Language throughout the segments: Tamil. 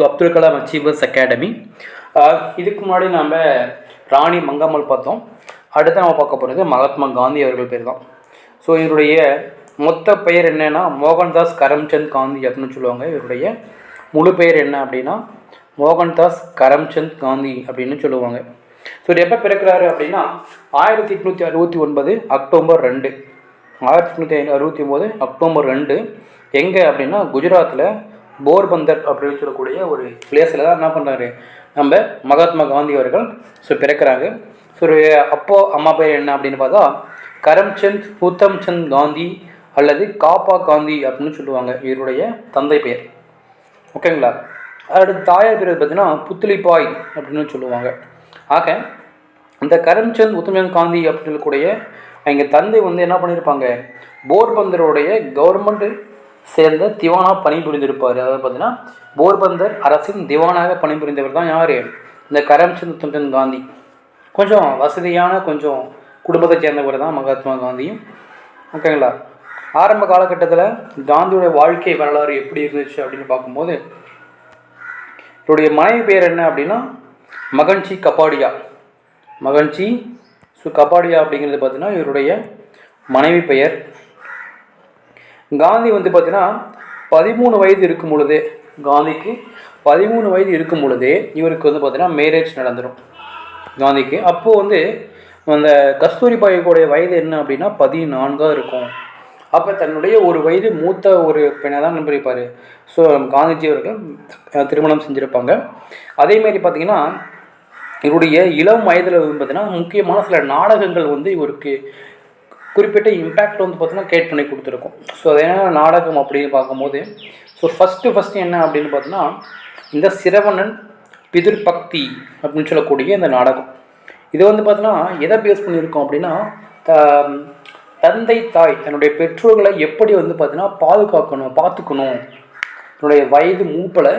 Abdul Kalam achievers academy. இதுக்கு முன்னாடி நம்ம ராணி மங்கம்மல் பார்த்தோம். அடுத்து நம்ம பார்க்க போகிறது மகாத்மா காந்தி அவர்கள் பேர் தான். ஸோ இவருடைய மொத்த பெயர் என்னென்னா மோகன்தாஸ் கரம்சந்த் காந்தி அப்படின்னு சொல்லுவாங்க. இவருடைய முழு பெயர் என்ன அப்படின்னா மோகன்தாஸ் கரம்சந்த் காந்தி அப்படின்னு சொல்லுவாங்க. ஸோ இவர் எப்போ பிறக்கிறாரு அப்படின்னா 1869 அக்டோபர் 2. 1869 அக்டோபர் 2 எங்கே அப்படின்னா குஜராத்தில் போர்பந்தர் அப்படின்னு சொல்லக்கூடிய ஒரு பிளேஸில் தான் என்ன பண்ணுறாரு நம்ம மகாத்மா காந்தி அவர்கள் பிறக்கிறாங்க. ஸோ அப்போ அம்மா பேர் என்ன அப்படின்னு பார்த்தா கரம்சந்த் உத்தம்சந்த் காந்தி அல்லது காப்பா காந்தி அப்படின்னு சொல்லுவாங்க இவருடைய தந்தை பெயர். ஓகேங்களா. அடுத்து தாயார் பேர் பார்த்தீங்கன்னா புத்லிபாய் அப்படின்னு சொல்லுவாங்க. ஆக இந்த கரம்சந்த் உத்தம்சந்த் காந்தி அப்படின்னு சொல்லக்கூடிய எங்கள் தந்தை என்ன பண்ணியிருப்பாங்க, போர்பந்தருடைய கவர்மெண்ட் சேர்ந்த திவானாக பணிபுரிந்திருப்பார். அதாவது பார்த்தீங்கன்னா போர்பந்தர் அரசின் திவானாக பணிபுரிந்தவர் தான் யார், இந்த கரம்சந்த் உத்தம்சந்த் காந்தி. கொஞ்சம் வசதியான கொஞ்சம் குடும்பத்தை சேர்ந்தவர் தான் மகாத்மா காந்தியும். ஓகேங்களா. ஆரம்ப காலகட்டத்தில் காந்தியோடைய வாழ்க்கை வரலாறு எப்படி இருந்துச்சு அப்படின்னு பார்க்கும்போது இவருடைய மனைவி பெயர் என்ன அப்படின்னா மகன்சி கபாடியா. மகன்சி கபாடியா அப்படிங்கிறது பார்த்தீங்கன்னா இவருடைய மனைவி பெயர். காந்தி பார்த்தீங்கன்னா 13 வயது இருக்கும் பொழுதே, காந்திக்கு 13 வயது இருக்கும் பொழுதே இவருக்கு பார்த்தீங்கன்னா மேரேஜ் நடந்துடும் காந்திக்கு. அப்போது அந்த கஸ்தூரிபாய்க்குடைய வயது என்ன அப்படின்னா 14 இருக்கும். அப்போ தன்னுடைய ஒரு வயது மூத்த ஒரு பெண்ணை தான் நம்பியிருப்பார். ஸோ காந்திஜி அவர்கள் திருமணம் செஞ்சுருப்பாங்க. அதேமாரி பார்த்திங்கன்னா இவருடைய இளம் வயதில் பார்த்தீங்கன்னா முக்கியமான சில நாடகங்கள் இவருக்கு குறிப்பிட்ட இம்பேக்ட் பார்த்தீங்கன்னா கிரியேட் பண்ணி கொடுத்துருக்கும். ஸோ அது என்ன நாடகம் அப்படின்னு பார்க்கும்போது ஃபஸ்ட்டு என்ன அப்படின்னு பார்த்தீங்கன்னா இந்த சிரவணன் பிதிர் பக்தி அப்படின்னு சொல்லக்கூடிய இந்த நாடகம். இது பார்த்தீங்கன்னா எதை பேஸ் பண்ணியிருக்கோம் அப்படின்னா தந்தை தாய் தன்னுடைய பெற்றோர்களை எப்படி பார்த்தீங்கன்னா பார்த்துக்கணும் தன்னுடைய வயது மூப்பில்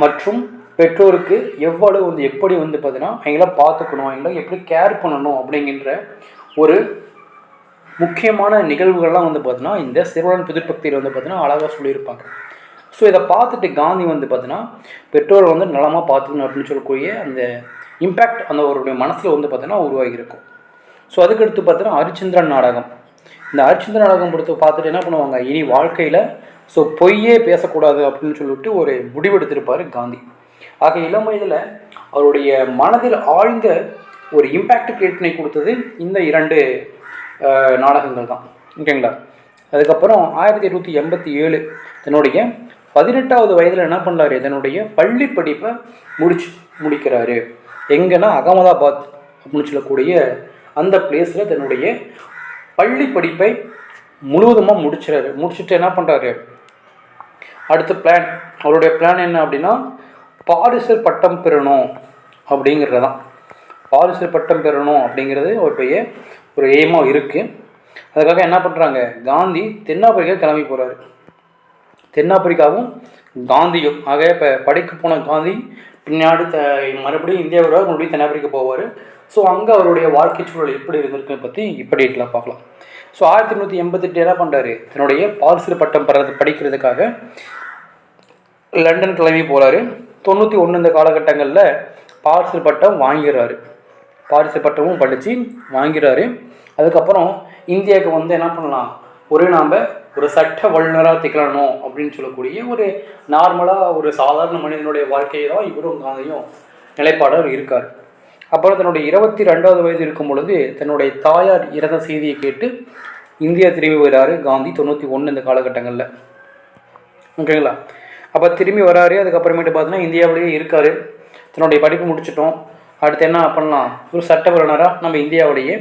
மற்றும் பெற்றோருக்கு எவ்வளவு எப்படி பார்த்தீங்கன்னா அவங்கள பார்த்துக்கணும், அவங்கள எப்படி கேர் பண்ணணும் அப்படிங்கிற ஒரு முக்கியமான நிகழ்வுகள்லாம் பார்த்தீங்கன்னா இந்த சிறுவன் புதுப்பக்தியில் பார்த்தீங்கன்னா அழகாக சொல்லியிருப்பாங்க. ஸோ இதை பார்த்துட்டு காந்தி பார்த்தீங்கன்னா பெற்றோரை நலமாக பார்த்துக்கணும் அப்படின்னு சொல்லக்கூடிய அந்த இம்பேக்ட் அந்த அவருடைய மனசில் பார்த்தீங்கன்னா உருவாகியிருக்கும். ஸோ அதுக்கடுத்து பார்த்தீங்கன்னா ஹரிச்சந்திரன் நாடகம். இந்த ஹரிச்சந்திரன் நாடகம் பார்த்துட்டு என்ன பண்ணுவாங்க, இனி வாழ்க்கையில் பொய்யே பேசக்கூடாது அப்படின்னு சொல்லிட்டு ஒரு முடிவெடுத்திருப்பார் காந்தி. ஆக இளம் வயதில் அவருடைய மனதில் ஆழ்ந்த ஒரு இம்பேக்ட் கிரியேட் பண்ணி கொடுத்தது இந்த 2 நாடகங்கள் தான். ஓகேங்களா. அதுக்கப்புறம் 1887 தன்னுடைய 18வது வயதில் என்ன பண்ணுறாரு, தன்னுடைய பள்ளி படிப்பை முடிக்கிறாரு. எங்கன்னா அகமதாபாத் அப்படின்னு சொல்லக்கூடிய அந்த பிளேஸில் தன்னுடைய பள்ளி படிப்பை முழுவதுமாக முடிச்சுட்டு என்ன பண்ணுறாரு, அடுத்த பிளான் அவருடைய பிளான் என்ன அப்படின்னா பாரிசர் பட்டம் பெறணும் அப்படிங்கிறது தான். பாரிசர் பட்டம் பெறணும் அப்படிங்கிறது ஒரு எய்மாக இருக்குது. அதுக்காக என்ன பண்ணுறாங்க, காந்தி தென்னாப்பிரிக்கா கிளம்பி போகிறாரு. தென்னாப்பிரிக்காவும் காந்தியும் ஆக இப்போ படிக்க போன காந்தி பின்னாடி மறுபடியும் இந்தியாவோட மறுபடியும் தென்னாப்பிரிக்கா போவார். ஸோ அங்கே அவருடைய வாழ்க்கை சூழல் எப்படி இருந்திருக்குன்னு பற்றி இப்படி டீட்டெயிலாக பார்க்கலாம். ஸோ 1888 என்ன பண்ணுறாரு, தன்னுடைய பாரிசர் பட்டம் படிக்கிறதுக்காக லண்டன் கிளம்பி போகிறாரு. 91 இந்த காலகட்டங்களில் பாரிசர் பட்டம் வாங்கிறாரு. பாரிசர் பட்டமும் படித்து வாங்கிறாரு. அதுக்கப்புறம் இந்தியாவுக்கு என்ன பண்ணலாம், நாம் ஒரு சட்ட வல்லுநராக திகழணும் அப்படின்னு சொல்லக்கூடிய ஒரு நார்மலாக ஒரு சாதாரண மனிதனுடைய வாழ்க்கையை தான் இவரும் காந்தியும் நிலைப்பாடாக இருக்கார். அப்புறம் தன்னுடைய 22வது வயது இருக்கும் பொழுது தன்னுடைய தாயார் இறந்த செய்தியை கேட்டு இந்தியா திரும்பி வர்றாரு காந்தி 91 இந்த காலகட்டங்களில். ஓகேங்களா. அப்போ திரும்பி வராரு. அதுக்கப்புறமேட்டு பார்த்தீங்கன்னா இந்தியாவிலேயே இருக்கார். தன்னுடைய படிப்பு முடிச்சிட்டோம், அடுத்து என்ன பண்ணலாம், ஒரு சட்ட வல்லுநராக நம்ம இந்தியாவிலேயே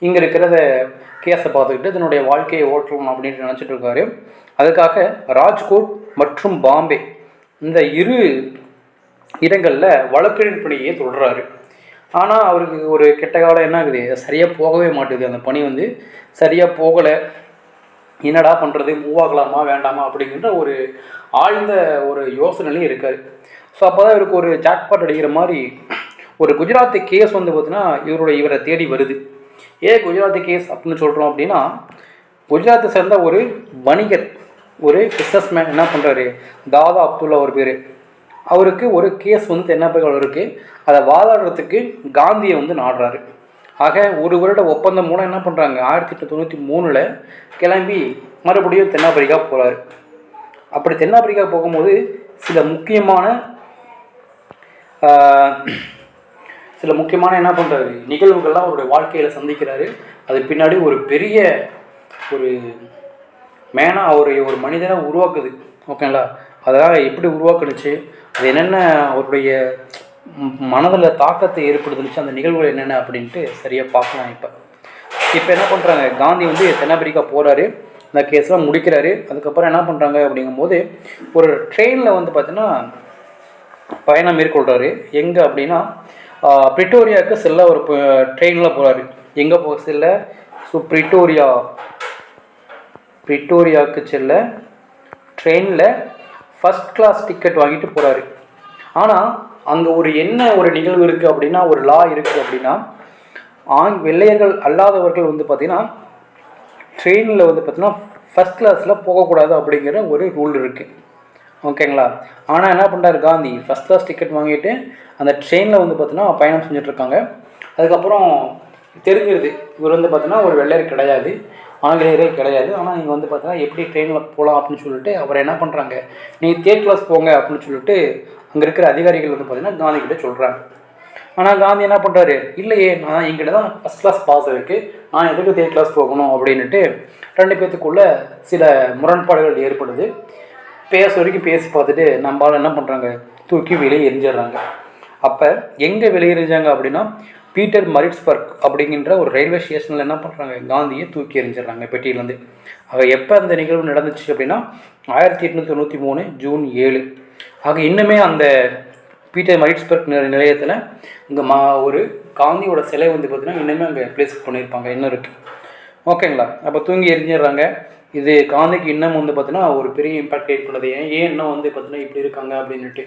இங்கே இருக்கிறத கேஸை பார்த்துக்கிட்டு தன்னுடைய வாழ்க்கையை ஓட்டணும் அப்படின்ட்டு நினச்சிட்டு இருக்காரு. அதுக்காக ராஜ்கோட் மற்றும் பாம்பே இந்த 2 இடங்களில் வழக்கறிஞர் பணியை தொடர்றாரு. ஆனால் அவருக்கு ஒரு கெட்ட காலம் என்ன ஆகுது, சரியாக போகவே மாட்டுது. அந்த பணி சரியாக போகலை. என்னடா பண்ணுறது, மூவ் ஆகலாமா வேண்டாமா அப்படிங்கிற ஒரு ஆழ்ந்த ஒரு யோசனையும் இருக்கார். ஸோ அப்போ தான் இவருக்கு ஒரு ஜாக்பாட் அடிக்கிற மாதிரி ஒரு குஜராத்தி கேஸ் பார்த்தீங்கன்னா இவரை தேடி வருது. ஏன் குஜராத்தி கேஸ் அப்படின்னு சொல்கிறோம் அப்படின்னா குஜராத்தை சேர்ந்த ஒரு வணிகர், ஒரு பிஸ்னஸ்மேன் என்ன பண்ணுறாரு, தாதா அப்துல்லா ஒரு பேர். அவருக்கு ஒரு கேஸ் வந்து தென்னாப்பிரிக்காவில் இருக்குது. அதை வாதாடுறதுக்கு காந்தியை வந்து நாடுறாரு. ஆக ஒரு வருட ஒப்பந்தம் மூலம் என்ன பண்ணுறாங்க, 1893 கிளம்பி மறுபடியும் தென்னாப்பிரிக்கா போகிறாரு. அப்படி தென்னாப்பிரிக்கா போகும்போது சில முக்கியமான என்ன பண்ணுறாரு நிகழ்வுகள்லாம் அவருடைய வாழ்க்கையில் சந்திக்கிறாரு. அது பின்னாடி ஒரு பெரிய ஒரு அவருடைய ஒரு மனிதனை உருவாக்குது. ஓகேங்களா, அதெல்லாம் எப்படி உருவாக்குனுச்சு, அது என்னென்ன அவருடைய மனதில் தாக்கத்தை ஏற்படுத்துனுச்சு, அந்த நிகழ்வுகள் என்னென்ன அப்படின்ட்டு சரியாக பார்க்கலாம். இப்போ என்ன பண்ணுறாங்க, காந்தி வந்து தென்னாப்பிரிக்கா போகிறாரு, இந்த கேஸ்லாம் முடிக்கிறாரு. அதுக்கப்புறம் என்ன பண்ணுறாங்க அப்படிங்கும்போது ஒரு ட்ரெயினில் வந்து பார்த்திங்கன்னா பயணம் மேற்கொள்கிறாரு. எங்கே அப்படின்னா பிரிட்டோரியாவுக்கு செல்ல ஒரு ட்ரெயினில் போகிறாரு. எங்கே செல்ல, ஸோ பிரிட்டோரியாவுக்கு செல்ல ட்ரெயினில் ஃபஸ்ட் கிளாஸ் டிக்கெட் வாங்கிட்டு போகிறாரு. ஆனால் அங்கே ஒரு நிகழ்வு இருக்குது அப்படின்னா, ஒரு லா இருக்குது அப்படின்னா, வெள்ளையர்கள் அல்லாதவர்கள் வந்து பார்த்திங்கன்னா ட்ரெயினில் வந்து பார்த்திங்கன்னா ஃபஸ்ட் கிளாஸில் போகக்கூடாது அப்படிங்கிற ஒரு ரூல் இருக்குது. ஓகேங்களா, ஆனால் என்ன பண்ணுறாரு காந்தி, ஃபஸ்ட் கிளாஸ் டிக்கெட் வாங்கிட்டு அந்த ட்ரெயினில் வந்து பார்த்தீங்கன்னா பயணம் செஞ்சிட்ருக்காங்க. அதுக்கப்புறம் தெரிஞ்சிருது இவர் வந்து பார்த்தீங்கன்னா ஒரு வெள்ளையர் கிடையாது, ஆங்கிலேயரே கிடையாது. ஆனால் இங்கே வந்து பார்த்தீங்கன்னா எப்படி ட்ரெயினில் போகலாம் அப்படின்னு சொல்லிட்டு அவர் என்ன பண்ணுறாங்க, நீங்கள் தேர்ட் கிளாஸ் போங்க அப்படின்னு சொல்லிட்டு அங்கே இருக்கிற அதிகாரிகள் வந்து பார்த்தீங்கன்னா காந்தி கிட்டே சொல்கிறாங்க. ஆனால் காந்தி என்ன பண்ணுறாரு, இல்லையே நான் எங்கிட்ட தான் ஃபஸ்ட் கிளாஸ் பாஸ் இருக்குது, நான் எதுக்கு தேர்ட் கிளாஸ் போகணும் அப்படின்ட்டு ரெண்டு பேர்த்துக்குள்ளே சில முரண்பாடுகள் ஏற்படுது. வரைக்கும் பேசி பார்த்துட்டு நம்மளால் என்ன பண்ணுறாங்க, தூக்கி வெளியே எரிஞ்சிடுறாங்க. அப்போ எங்கே வெளியே எரிஞ்சாங்க அப்படின்னா பீட்டர் மரிட்ஸ்பர்க் அப்படிங்கிற ஒரு ரயில்வே ஸ்டேஷனில் என்ன பண்ணுறாங்க, காந்தியை தூக்கி எறிஞ்சிடுறாங்க பெட்டியிலேருந்து. ஆக எப்போ அந்த நிகழ்வு நடந்துச்சு அப்படின்னா 1893 ஜூன் 7. ஆக இன்னுமே அந்த பீட்டர் மரிட்ஸ்பர்க் நிலையத்தில் இங்கே ஒரு காந்தியோட சிலை வந்து பார்த்திங்கன்னா இன்னுமே அங்கே பிளேஸ் பண்ணியிருப்பாங்க, இன்னும் இருக்குது. ஓகேங்களா, அப்போ தூங்கி எரிஞ்சிடுறாங்க. இது காந்திக்கு இன்னும் வந்து பார்த்தீங்கன்னா ஒரு பெரிய இம்பேக்ட் ஏற்படுது. ஏன் இன்னும் வந்து பார்த்தீங்கன்னா இப்படி இருக்காங்க அப்படின்ட்டு.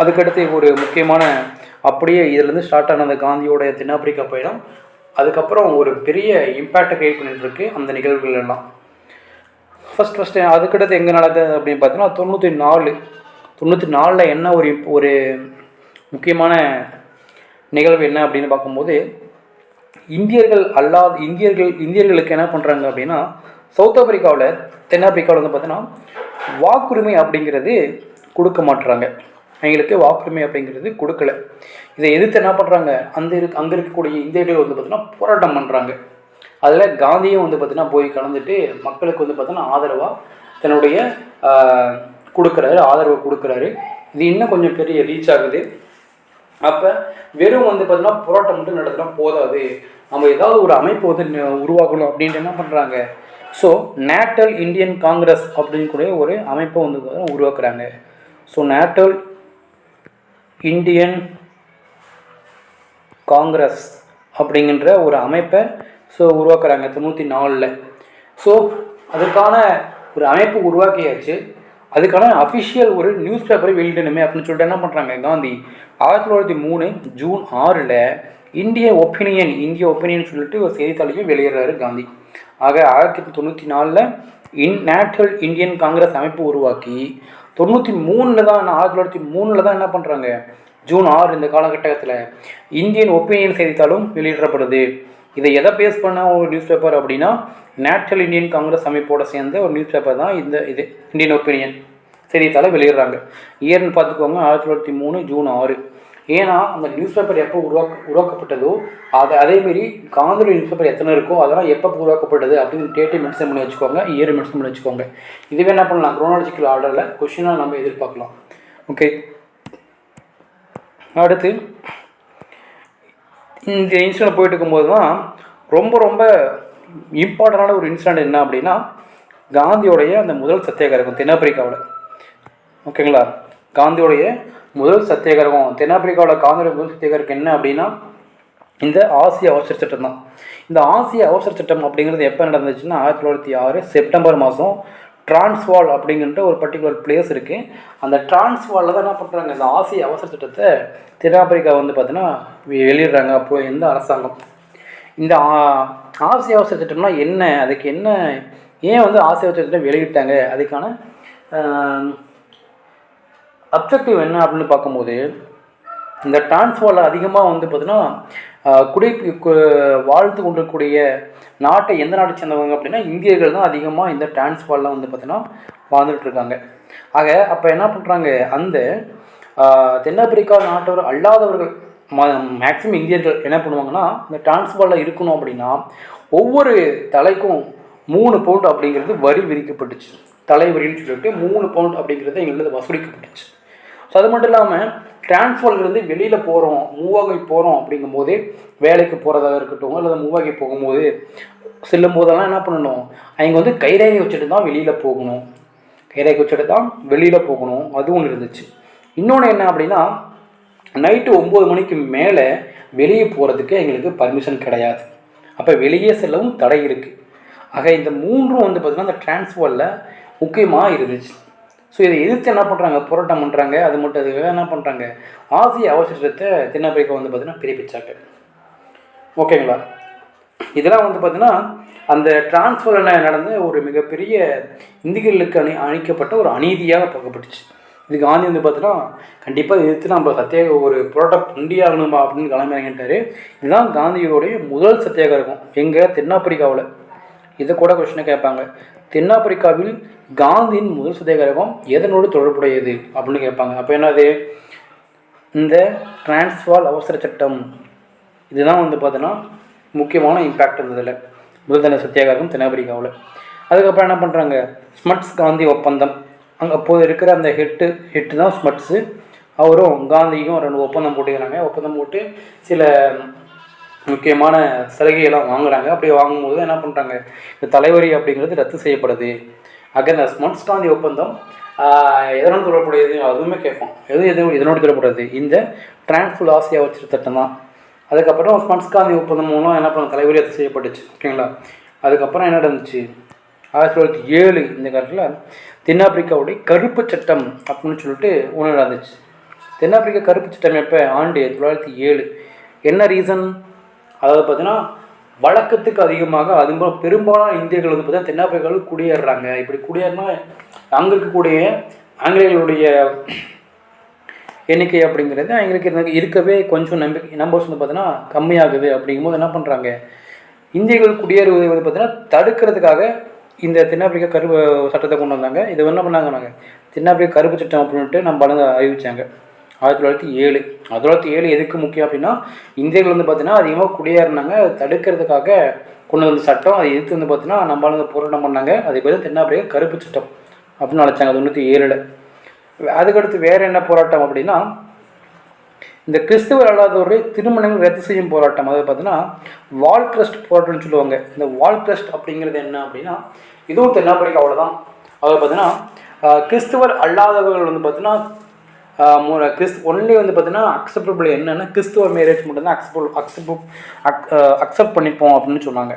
அதுக்கடுத்து ஒரு முக்கியமான அப்படியே இதிலேருந்து ஸ்டார்ட் ஆனது காந்தியோட தென்னாப்பிரிக்கா பயணம். அதுக்கப்புறம் ஒரு பெரிய இம்பேக்டை கிரியேட் பண்ணிட்டுருக்கு அந்த நிகழ்வுகள் எல்லாம். ஃபஸ்ட்டு அதுக்கடுத்து எங்கே நடக்குது அப்படின்னு பார்த்தீங்கன்னா 94 என்ன ஒரு முக்கியமான நிகழ்வு என்ன அப்படின்னு பார்க்கும்போது, இந்தியர்களுக்கு என்ன பண்ணுறாங்க அப்படின்னா சவுத் ஆப்பிரிக்காவில் தென்னாப்பிரிக்காவில் வந்து பார்த்தீங்கன்னா வாக்குரிமை அப்படிங்கிறது கொடுக்க மாட்டுறாங்க. அவங்களுக்கு வாக்குரிமை அப்படிங்கிறது கொடுக்கல. இதை எதிர்த்து என்ன பண்ணுறாங்க, அங்கே இருக்கக்கூடிய இந்தியர்கள் வந்து பார்த்தீங்கன்னா போராட்டம் பண்ணுறாங்க. அதில் காந்தியும் வந்து பார்த்தீங்கன்னா போய் கலந்துட்டு மக்களுக்கு வந்து பார்த்தீங்கன்னா ஆதரவாக தன்னுடைய ஆதரவு கொடுக்குறாரு. இது இன்னும் கொஞ்சம் பெரிய ரீச் ஆகுது. அப்போ வெறும் வந்து பார்த்தீங்கன்னா போராட்டம் மட்டும் நடத்தினா போதாது, நம்ம ஏதாவது ஒரு அமைப்பு வந்து உருவாக்கணும் அப்படின்ட்டு என்ன பண்ணுறாங்க, ஸோ நேஷனல் இந்தியன் காங்கிரஸ் அப்படின்னு கூட ஒரு அமைப்பை வந்து உருவாக்குறாங்க. ஸோ நேஷனல் இந்தியன் காங்கிரஸ் அப்படிங்கிற ஒரு அமைப்பை உருவாக்குறாங்க 94. ஸோ அதுக்கான ஒரு அமைப்பு உருவாக்கியாச்சு. அதுக்கான அஃபிஷியல் ஒரு நியூஸ் பேப்பரை வெளியிடணுமே அப்படின்னு சொல்லிட்டு என்ன பண்ணுறாங்க காந்தி 1903 ஜூன் 6 இந்திய ஒப்பீனியன் சொல்லிட்டு ஒரு செய்தித்தாளையும் வெளியிடுறாரு காந்தி. ஆக 1994 நேஷனல் இந்தியன் காங்கிரஸ் அமைப்பு உருவாக்கி 1903 தான் என்ன பண்ணுறாங்க, ஜூன் 6 இந்த காலகட்டத்தில் இந்தியன் ஒப்பீனியன் செய்தித்தாளும் வெளியிடப்படுது. இதை எதை பேஸ் பண்ண ஒரு நியூஸ் பேப்பர் அப்படின்னா நேஷனல் இந்தியன் காங்கிரஸ் அமைப்போடு சேர்ந்த ஒரு நியூஸ் பேப்பர் தான் இது இந்தியன் ஒப்பீனியன் செய்தித்தாளை வெளியிடுறாங்க. இயர்னு பார்த்துக்கோங்க 1903 ஜூன் 6. ஏன்னா அந்த நியூஸ் பேப்பர் எப்போ உருவாக்கப்பட்டதோ அதேமாரி காந்தியோட நியூஸ் பேப்பர் எத்தனை இருக்கோ அதெல்லாம் எப்போ உருவாக்கப்பட்டது அப்படின்னு டேட்டை மென்ஷன் பண்ணி வச்சுக்கோங்க, இயர் மென்ஷன் பண்ணி வச்சுக்கோங்க. இதுவே என்ன பண்ணலாம், குரோனாலஜிக்கல் ஆர்டரில் கொஷினாக நம்ம எதிர்பார்க்கலாம். ஓகே, அடுத்து இந்த இன்சிடென்ட் போயிட்டு இருக்கும்போது தான் ரொம்ப இம்பார்ட்டண்டான ஒரு இன்சிடென்ட் என்ன அப்படின்னா காந்தியோடைய அந்த முதல் சத்தியாகிரகம் தென்னாப்பிரிக்காவில். ஓகேங்களா, காந்தியோடைய முதல் சத்தியாகிரகம் தென்னாப்பிரிக்காவில் காந்தியோட முதல் சத்தியாகிரகம் என்ன அப்படின்னா இந்த ஆசிய அவசர சட்டம் தான். இந்த ஆசிய அவசர சட்டம் அப்படிங்கிறது எப்போ நடந்துச்சுன்னா 1906 செப்டம்பர் மாதம் டிரான்ஸ்வால் அப்படிங்கிற ஒரு பர்டிகுலர் பிளேஸ் இருக்குது. அந்த டிரான்ஸ்வாலில் தான் என்ன பண்ணுறாங்க, இந்த ஆசிய அவசர சட்டத்தை தென்னாப்பிரிக்கா வந்து பார்த்தீங்கன்னா வெளியிடுறாங்க. அப்போ எந்த அரசாங்கம் இந்த ஆசிய அவசர சட்டம்னா என்ன, அதுக்கு என்ன, ஏன் வந்து ஆசிய அவசர சட்டம் வெளியிட்டாங்க, அதுக்கான அப்ஜெக்டிவ் என்ன அப்படின்னு பார்க்கும்போது, இந்த டிரான்ஸ்வாலில் அதிகமாக வந்து பார்த்திங்கன்னா வாழ்த்து கொண்டிருக்கக்கூடிய நாட்டை எந்த நாட்டை சேர்ந்தவங்க அப்படின்னா இந்தியர்கள் தான் அதிகமாக இந்த டிரான்ஸ்வாலில் வந்து பார்த்திங்கன்னா வாழ்ந்துட்டு இருக்காங்க. ஆக அப்போ என்ன பண்ணுறாங்க, அந்த தென்னாப்பிரிக்கா நாட்டவர் அல்லாதவர்கள் மேக்சிமம் இந்தியர்கள் என்ன பண்ணுவாங்கன்னா, இந்த டிரான்ஸ்வாலில் இருக்கணும் அப்படின்னா ஒவ்வொரு தலைக்கும் 3 பவுண்ட் அப்படிங்கிறது வரி விதிக்கப்பட்டுச்சு. தலைவரின்னு சொல்லிட்டு 3 பவுண்ட் அப்படிங்கிறது எங்களுக்கு வசூலிக்கப்பட்டுச்சு. ஸோ அது மட்டும் இல்லாமல் டிரான்ஸ்ஃபால்லேருந்து வெளியில் போகிறோம், மூவாகை போகிறோம் அப்படிங்கும்போதே, வேலைக்கு போகிறதாக இருக்கட்டும் அல்லது மூவாகை போகும்போது செல்லும் போதெல்லாம் என்ன பண்ணணும், அவங்க வந்து கைரேகை வச்சுட்டு தான் வெளியில் போகணும். கைரேகை வச்சுட்டு தான் வெளியில் போகணும். அது ஒன்று இருந்துச்சு. இன்னொன்று என்ன அப்படின்னா, நைட்டு 9 மணிக்கு மேலே வெளியே போகிறதுக்கு எங்களுக்கு பர்மிஷன் கிடையாது. அப்போ வெளியே செல்லவும் தடை இருக்குது. ஆக இந்த 3ம் வந்து பார்த்திங்கன்னா அந்த டிரான்ஸ்வாலில் முக்கியமாக இருந்துச்சு. ஸோ இதை எதிர்த்து என்ன பண்ணுறாங்க, போராட்டம் பண்ணுறாங்க. அது மட்டும் அதுக்காக என்ன பண்ணுறாங்க, ஆசிய அவசரத்தை தென்னாப்பிரிக்கா வந்து பார்த்திங்கன்னா பிரிப்பிச்சாங்க. ஓகேங்களா. இதெல்லாம் வந்து பார்த்திங்கன்னா அந்த டிரான்ஸ்ஃபரில் நடந்த ஒரு மிகப்பெரிய இந்தியர்களுக்கு அணிக்கப்பட்ட ஒரு அநீதியாக பார்க்கப்பட்டுச்சு. இது காந்தி வந்து பார்த்தீங்கன்னா கண்டிப்பாக எதிர்த்து நம்ம ஒரு புரோட்டப் இந்தியாகணுமா அப்படின்னு கிளம்பிட்டாரு. இதுதான் காந்தியோடைய முதல் சத்தியாகிரகம் எங்கே, தென்னாப்பிரிக்காவில். இதை கூட கொஸ்டினை கேட்பாங்க, தென்னாப்பிரிக்காவில் காந்தியின் முதல் சத்தியாகிரகம் எதனோடு தொடர்புடையது அப்படின்னு கேட்பாங்க. அப்போ என்னது, இந்த டிரான்ஸ்வால் அவசர சட்டம். இதுதான் வந்து பார்த்தீங்கன்னா முக்கியமான இம்பேக்ட் இருந்ததில் முதல் தடவை சத்தியாகிரகம் தென்னாப்பிரிக்காவில். அதுக்கப்புறம் என்ன பண்ணுறாங்க, ஸ்மட்ஸ் காந்தி ஒப்பந்தம். அங்கே அப்போது இருக்கிற அந்த ஹெட்டு தான் ஸ்மட்ஸு. அவரும் காந்திக்கும் 2 ஒப்பந்தம் போட்டுக்கிறாங்க. ஒப்பந்தம் போட்டு சில முக்கியமான சலுகையெல்லாம் வாங்குகிறாங்க. அப்படி வாங்கும்போது என்ன பண்ணுறாங்க, இந்த தலைவரி அப்படிங்கிறது ரத்து செய்யப்படுது. இந்த ஸ்மட்ஸ் காந்தி ஒப்பந்தம் எதனோடு தொடர்புடையது அதுவுமே கேட்போம். இதனோடு தொடர்புடையது இந்த டிரான்ஸ்ஃபால் ஆசியா அவசர சட்டம் தான். அதுக்கப்புறம் ஸ்மட்ஸ் காந்தி ஒப்பந்தம் மூலம் என்ன பண்ண தலைவரி ரத்து செய்யப்பட்டுச்சு. ஓகேங்களா. அதுக்கப்புறம் என்ன நடந்துச்சு, 1907 இந்த காலத்தில் தென்னாப்பிரிக்காவுடைய கருப்பு சட்டம் அப்படின்னு சொல்லிட்டு ஒன்று நடந்துச்சு. தென்னாப்பிரிக்கா கருப்பு சட்டம் எப்போ, ஆண்டு 1907. என்ன ரீசன், அதாவது பார்த்தீங்கன்னா வழக்கத்துக்கு அதிகமாக அதுவும் பெரும்பாலான இந்தியர்கள் வந்து பார்த்தீங்கன்னா தென்னாப்பிரிக்காவில் குடியேறுறாங்க. இப்படி குடியேறினா அங்கே இருக்கக்கூடிய ஆங்கிலேயர்களுடைய எண்ணிக்கை அப்படிங்கிறது அவங்களுக்கு இருக்கவே கொஞ்சம் நம்பர்ஸ் வந்து பார்த்தீங்கன்னா கம்மியாகுது. அப்படிங்கும்போது என்ன பண்ணுறாங்க, இந்தியர்கள் குடியேறுவதை வந்து பார்த்தீங்கன்னா தடுக்கிறதுக்காக இந்த தென்னாப்பிரிக்கா கருப்பு சட்டத்தை கொண்டு வந்தாங்க. இது என்ன பண்ணாங்க, நாங்கள் தென்னாப்பிரிக்கா கருப்பு சட்டம் அப்படின்ட்டு நம்ம அறிவித்தாங்க 1907. 1907 எதுக்கு முக்கியம் அப்படின்னா, இந்தியர்கள் வந்து பார்த்தீங்கன்னா அதிகமாக குடியேறினாங்க, தடுக்கிறதுக்காக கொண்டு வந்த சட்டம். அதை எதிர்த்து வந்து பார்த்தீங்கன்னா நம்மளால போராட்டம் பண்ணாங்க. அதுக்கு பதில் தென்னாப்பிரிக்கா கருப்பு சட்டம் அப்படின்னு அழைச்சாங்க 1907. அதுக்கடுத்து வேறு என்ன போராட்டம் அப்படின்னா, இந்த கிறிஸ்துவர் அல்லாதவருடைய திருமணங்கள் ரத்து செய்யும் போராட்டம். அதாவது பார்த்தீங்கன்னா வால் கிரஸ்ட் போராட்டம்னு சொல்லுவாங்க. இந்த வால் கிரஸ்ட் அப்படிங்கிறது என்ன அப்படின்னா, இதுவும் தென்னாப்பிரிக்காவில் தான். அதாவது பார்த்தீங்கன்னா கிறிஸ்துவர் அல்லாதவர்கள் வந்து பார்த்தீங்கன்னா ஒன்லி வந்து பார்த்தீங்கன்னா அக்செப்டபிள் என்னென்னா கிறிஸ்துவ மேரேஜ் மட்டும்தான் அக்செப்ட் பண்ணிப்போம் அப்படின்னு சொன்னாங்க.